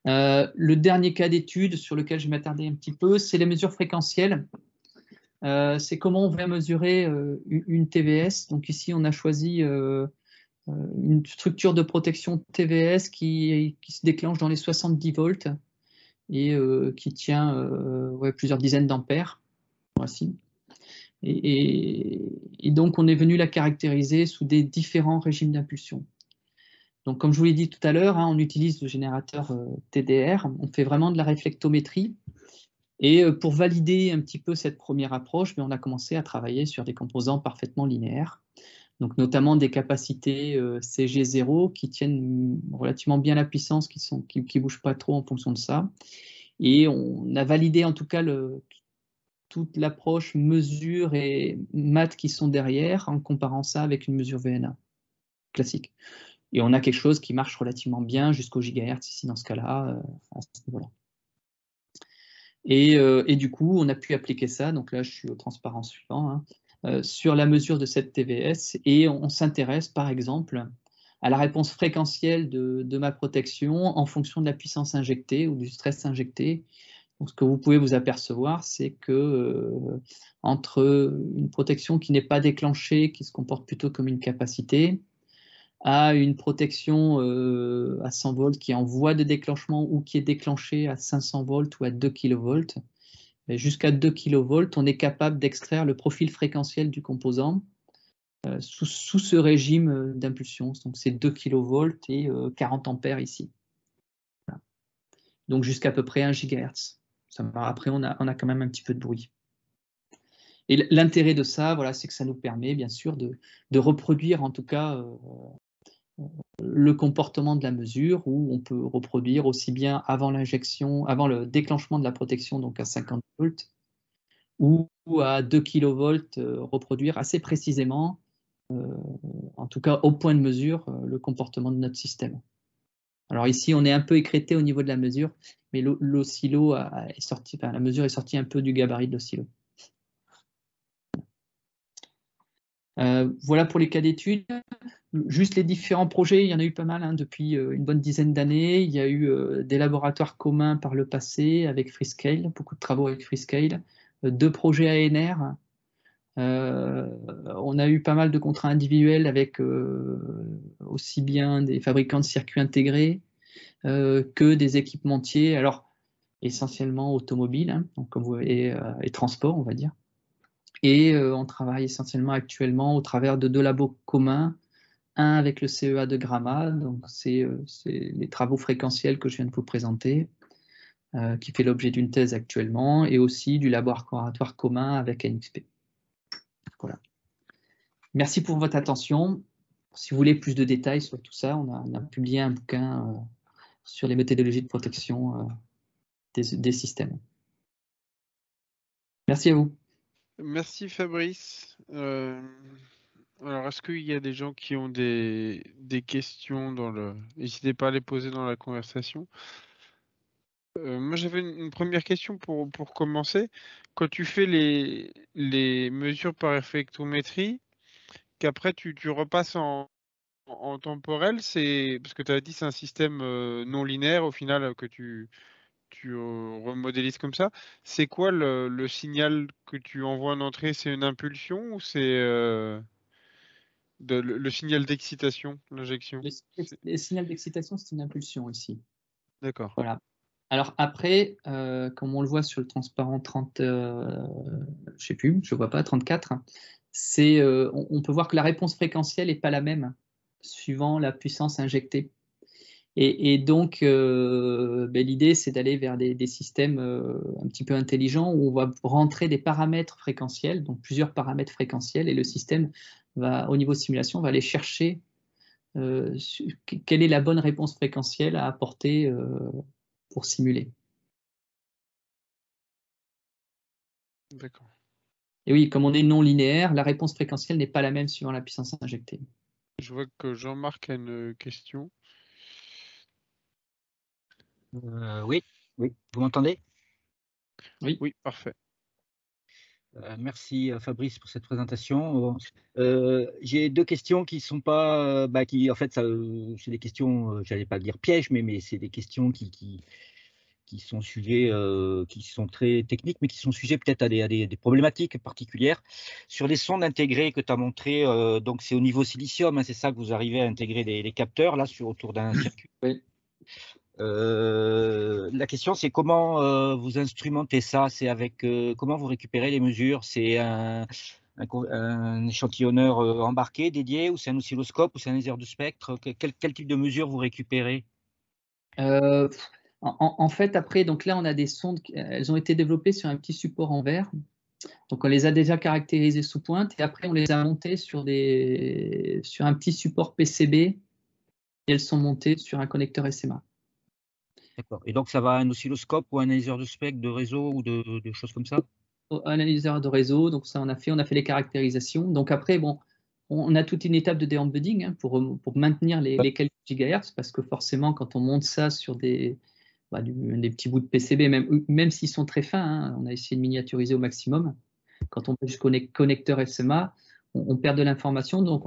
Le dernier cas d'étude sur lequel je vais m'attarder un petit peu, c'est les mesures fréquentielles. C'est comment on va mesurer une TVS. Donc ici, on a choisi une structure de protection TVS qui se déclenche dans les 70 volts et qui tient plusieurs dizaines d'ampères. Voici. Et donc, on est venu la caractériser sous des différents régimes d'impulsion. Donc, comme je vous l'ai dit tout à l'heure, on utilise le générateur TDR, on fait vraiment de la réflectométrie. Et pour valider un petit peu cette première approche, on a commencé à travailler sur des composants parfaitement linéaires, donc notamment des capacités CG0 qui tiennent relativement bien la puissance, qui ne bougent pas trop en fonction de ça. Et on a validé en tout cas toute l'approche mesure et maths qui sont derrière en comparant ça avec une mesure VNA classique. Et on a quelque chose qui marche relativement bien jusqu'au gigahertz ici dans ce cas-là, à ce niveau-là. Et du coup, on a pu appliquer ça, donc là je suis au transparent suivant, sur la mesure de cette TVS, et on s'intéresse par exemple à la réponse fréquentielle de ma protection en fonction de la puissance injectée ou du stress injecté. Donc, ce que vous pouvez vous apercevoir, c'est que entre une protection qui n'est pas déclenchée, qui se comporte plutôt comme une capacité, à une protection à 100 volts qui est en voie de déclenchement ou qui est déclenchée à 500 volts ou à 2 kV, jusqu'à 2 kV, on est capable d'extraire le profil fréquentiel du composant sous ce régime d'impulsion. Donc, c'est 2 kV et 40 ampères ici. Voilà. Donc, jusqu'à peu près 1 GHz. Après, on a quand même un petit peu de bruit. Et l'intérêt de ça, voilà, c'est que ça nous permet, bien sûr, de reproduire, en tout cas, le comportement de la mesure, où on peut reproduire aussi bien avant l'injection, avant le déclenchement de la protection, donc à 50 volts, ou à 2 kV, reproduire assez précisément, en tout cas au point de mesure, le comportement de notre système. Alors ici, on est un peu écrété au niveau de la mesure, mais l'oscillo est sorti, enfin, la mesure est sortie un peu du gabarit de l'oscillo. Voilà pour les cas d'études. Juste les différents projets, il y en a eu pas mal depuis une bonne dizaine d'années. Il y a eu des laboratoires communs par le passé avec Freescale, beaucoup de travaux avec Freescale, 2 projets ANR. On a eu pas mal de contrats individuels avec aussi bien des fabricants de circuits intégrés que des équipementiers, alors essentiellement automobiles, donc, comme vous voyez, et transport, on va dire. Et on travaille essentiellement actuellement au travers de 2 labos communs, un avec le CEA de Gramma, donc c'est les travaux fréquentiels que je viens de vous présenter, qui fait l'objet d'une thèse actuellement, et aussi du laboratoire commun avec NXP. Voilà. Merci pour votre attention. Si vous voulez plus de détails sur tout ça, on a publié un bouquin sur les méthodologies de protection des systèmes. Merci à vous. Merci Fabrice. Alors, est-ce qu'il y a des gens qui ont des questions dans le... N'hésitez pas à les poser dans la conversation. Moi, j'avais une première question pour commencer. Quand tu fais les mesures par réflectométrie, qu'après tu repasses en temporel, c'est parce que tu as dit c'est un système non linéaire au final que tu remodélises comme ça. C'est quoi le signal que tu envoies en entrée? C'est une impulsion ou c'est le signal d'excitation, l'injection? Les signaux d'excitation, c'est une impulsion ici. D'accord. Voilà. Alors après, comme on le voit sur le transparent 30, je sais plus, je vois pas, 34, on peut voir que la réponse fréquentielle n'est pas la même suivant la puissance injectée. Et donc, l'idée, c'est d'aller vers des systèmes un petit peu intelligents où on va rentrer des paramètres fréquentiels, donc plusieurs paramètres fréquentiels, et le système va, au niveau simulation, va aller chercher quelle est la bonne réponse fréquentielle à apporter pour simuler. D'accord. Et oui, comme on est non linéaire, la réponse fréquentielle n'est pas la même suivant la puissance injectée. Je vois que Jean-Marc a une question. Oui, vous m'entendez? Oui. Oui, parfait. Merci Fabrice pour cette présentation. J'ai deux questions qui sont pas, qui en fait, c'est des questions, j'allais pas dire pièges, mais c'est des questions qui sont sujets, qui sont très techniques, mais qui sont sujets peut-être à des problématiques particulières. Sur les sondes intégrées que tu as montrées, donc c'est au niveau silicium, hein, c'est ça que vous arrivez à intégrer les capteurs là autour d'un circuit. Oui. La question, c'est comment vous instrumentez ça? C'est avec comment vous récupérez les mesures? C'est un échantillonneur embarqué, dédié, ou c'est un oscilloscope, ou c'est un laser de spectre? Quel type de mesures vous récupérez? Euh, en fait, après, donc là, on a des sondes, elles ont été développées sur un petit support en verre. Donc, on les a déjà caractérisées sous pointe et après, on les a montées sur un petit support PCB et elles sont montées sur un connecteur SMA. D'accord. Et donc, ça va à un oscilloscope ou un analyseur de spectre, de réseau ou de choses comme ça? Analyseur de réseau, donc ça, on a fait les caractérisations. Donc après, bon, on a toute une étape de déembedding hein, pour maintenir les quelques gigahertz, parce que forcément, quand on monte ça sur des petits bouts de PCB, même s'ils sont très fins, hein, on a essayé de miniaturiser au maximum. Quand on va jusqu'au connecteur SMA, on perd de l'information. Donc,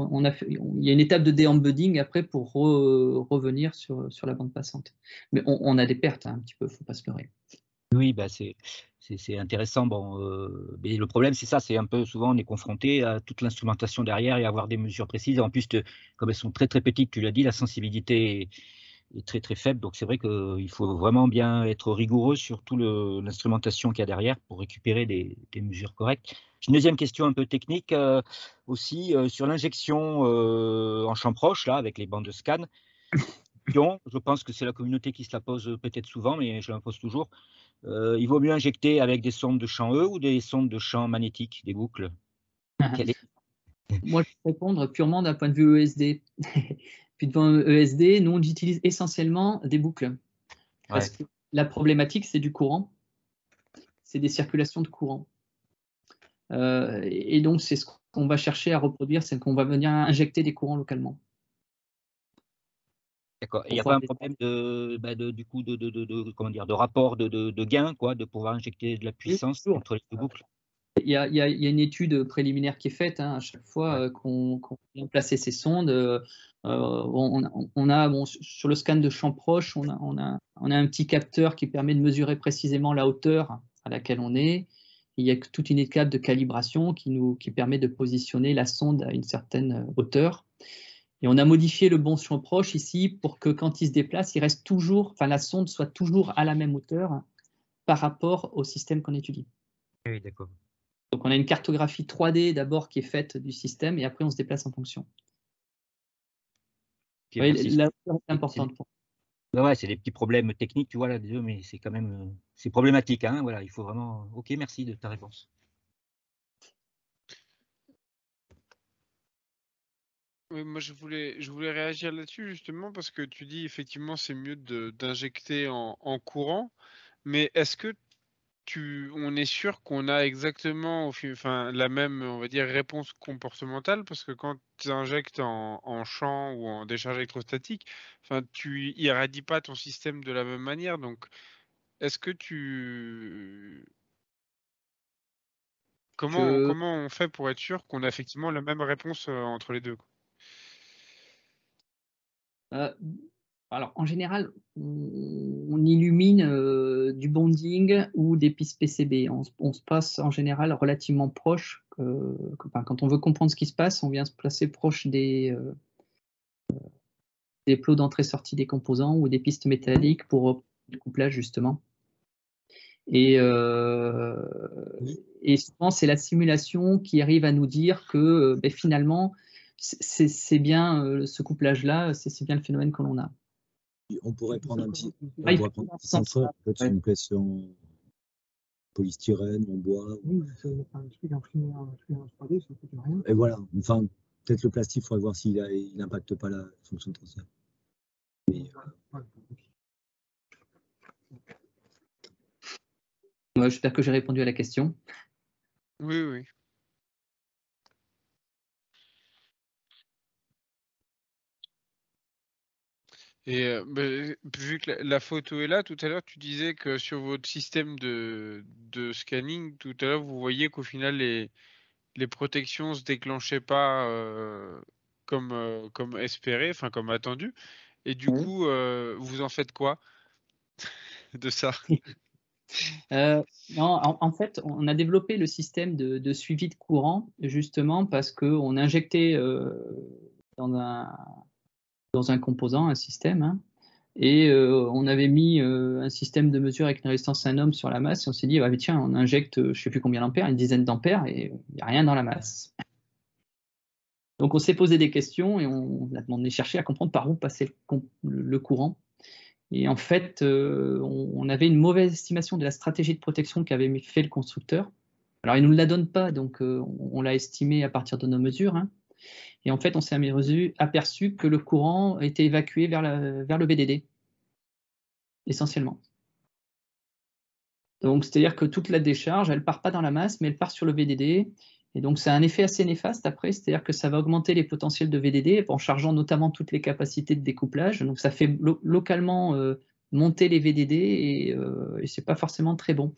il y a une étape de déembedding après pour revenir sur la bande passante. Mais on a des pertes hein, un petit peu, il ne faut pas se leurrer. Oui, c'est intéressant. Bon, mais le problème, c'est ça, c'est un peu souvent on est confronté à toute l'instrumentation derrière et avoir des mesures précises. En plus, comme elles sont très très petites, tu l'as dit, la sensibilité est très très faible. Donc c'est vrai qu'il faut vraiment bien être rigoureux sur toute l'instrumentation qu'il y a derrière pour récupérer des mesures correctes. J'ai une deuxième question un peu technique aussi sur l'injection en champ proche, là, avec les bandes de scan. Je pense que c'est la communauté qui se la pose peut-être souvent, mais je la pose toujours. Il vaut mieux injecter avec des sondes de champ E ou des sondes de champ magnétique, des boucles? Moi, je vais répondre purement d'un point de vue ESD. Puis devant ESD, nous, on utilise essentiellement des boucles. Parce que la problématique, c'est du courant. C'est des circulations de courant. Et donc, c'est ce qu'on va chercher à reproduire, c'est qu'on va venir injecter des courants localement. D'accord. Il n'y a pas un problème du coup comment dire, de rapport de gain, quoi, de pouvoir injecter de la puissance entre les deux boucles? Il y a une étude préliminaire qui est faite hein, à chaque fois qu'on vient placer ces sondes. On a sur le scan de champ proche, on a un petit capteur qui permet de mesurer précisément la hauteur à laquelle on est. Il y a toute une étape de calibration qui permet de positionner la sonde à une certaine hauteur. Et on a modifié le bon champ proche ici pour que quand il se déplace, la sonde soit toujours à la même hauteur par rapport au système qu'on étudie. Oui, d'accord. Donc, on a une cartographie 3D d'abord qui est faite du système et après, on se déplace en fonction. Okay, la hauteur est importante pour ouais, c'est des petits problèmes techniques, tu vois, là, mais c'est quand même c'est problématique. Hein, voilà, il faut vraiment. Ok, merci de ta réponse. Oui, moi je voulais réagir là-dessus justement parce que tu dis effectivement c'est mieux d'injecter en courant, mais est-ce que on est sûr qu'on a exactement la même, on va dire, réponse comportementale? Parce que quand tu injectes en champ ou en décharge électrostatique, tu irradies pas ton système de la même manière. Donc, est-ce que comment on fait pour être sûr qu'on a effectivement la même réponse entre les deux, quoi? Alors, en général, on illumine du bonding ou des pistes PCB. On se passe en général relativement proche. Quand on veut comprendre ce qui se passe, on vient se placer proche des plots d'entrée-sortie des composants ou des pistes métalliques pour le couplage, justement. Et souvent, c'est la simulation qui arrive à nous dire que finalement, c'est bien ce couplage-là, c'est bien le phénomène que l'on a. On pourrait prendre un petit senseur, en fait, sur une pièce en polystyrène, en bois. Oui, ça va faire un truc imprimé en 3D, ça ne coûte rien. Et voilà, enfin, peut-être le plastique, il faudrait voir s'il n'impacte pas la fonction de transfert. Mais, J'espère que j'ai répondu à la question. Oui, oui. Et vu que la photo est là, tout à l'heure, tu disais que sur votre système de scanning, tout à l'heure, vous voyez qu'au final, les protections se déclenchaient pas comme espéré, enfin comme attendu. Et du Oui. coup, vous en faites quoi de ça? Non, en fait, on a développé le système de suivi de courant justement parce qu'on injectait dans un composant, un système, hein, et on avait mis un système de mesure avec une résistance 1 ohm sur la masse et on s'est dit, ah, mais tiens, on injecte je ne sais plus combien d'ampères, une dizaine d'ampères et il n'y a rien dans la masse. Donc on s'est posé des questions et on a cherché à comprendre par où passait le courant. Et en fait, on avait une mauvaise estimation de la stratégie de protection qu'avait fait le constructeur. Alors, il ne nous la donne pas, donc on l'a estimé à partir de nos mesures, hein. Et en fait, on s'est aperçu que le courant était évacué vers le VDD, essentiellement. Donc, c'est-à-dire que toute la décharge, elle ne part pas dans la masse, mais elle part sur le VDD. Et donc, ça a un effet assez néfaste après, c'est-à-dire que ça va augmenter les potentiels de VDD en chargeant notamment toutes les capacités de découplage. Donc, ça fait localement monter les VDD et ce n'est pas forcément très bon,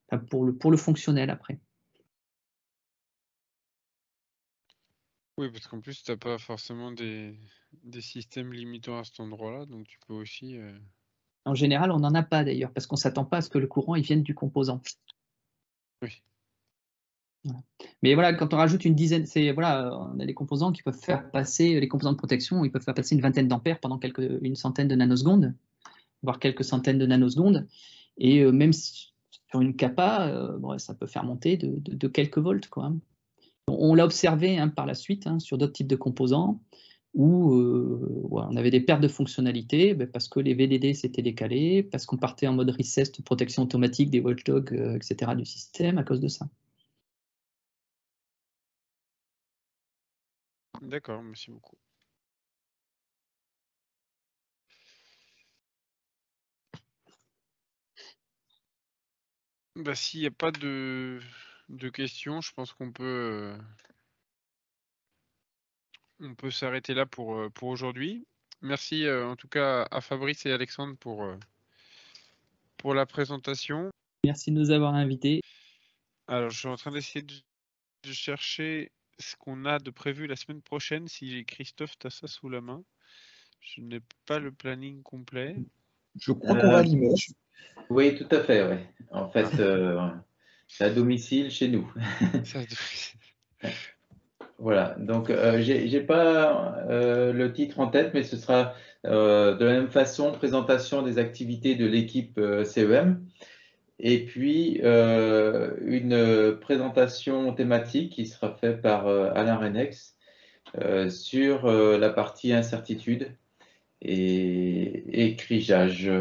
enfin, pour le fonctionnel après. Oui, parce qu'en plus, tu n'as pas forcément des systèmes limitants à cet endroit-là, donc tu peux aussi... En général, on n'en a pas d'ailleurs, parce qu'on ne s'attend pas à ce que le courant il vienne du composant. Oui. Voilà. Mais voilà, quand on rajoute une dizaine, voilà, on a des composants qui peuvent faire passer, les composants de protection, ils peuvent faire passer une vingtaine d'ampères pendant une centaine de nanosecondes, voire quelques centaines de nanosecondes. Et même sur une capa, bon, ça peut faire monter de quelques volts, quoi, hein. On l'a observé, hein, par la suite, hein, sur d'autres types de composants où ouais, on avait des pertes de fonctionnalité parce que les VDD s'étaient décalés, parce qu'on partait en mode recess de protection automatique des watchdogs, etc. du système à cause de ça. D'accord, merci beaucoup. Bah, s'il n'y a pas de questions, je pense qu'on peut s'arrêter là pour aujourd'hui. Merci en tout cas à Fabrice et Alexandre pour la présentation. Merci de nous avoir invités. Alors, je suis en train d'essayer de chercher ce qu'on a de prévu la semaine prochaine, si Christophe, tu as ça sous la main. Je n'ai pas le planning complet. Je crois qu'on va à Limoges. Oui, tout à fait, ouais. En fait, c'est à domicile chez nous. Ça, Voilà, donc j'ai pas le titre en tête, mais ce sera de la même façon, présentation des activités de l'équipe CEM, et puis une présentation thématique qui sera faite par Alain Renex sur la partie incertitude et crigeage.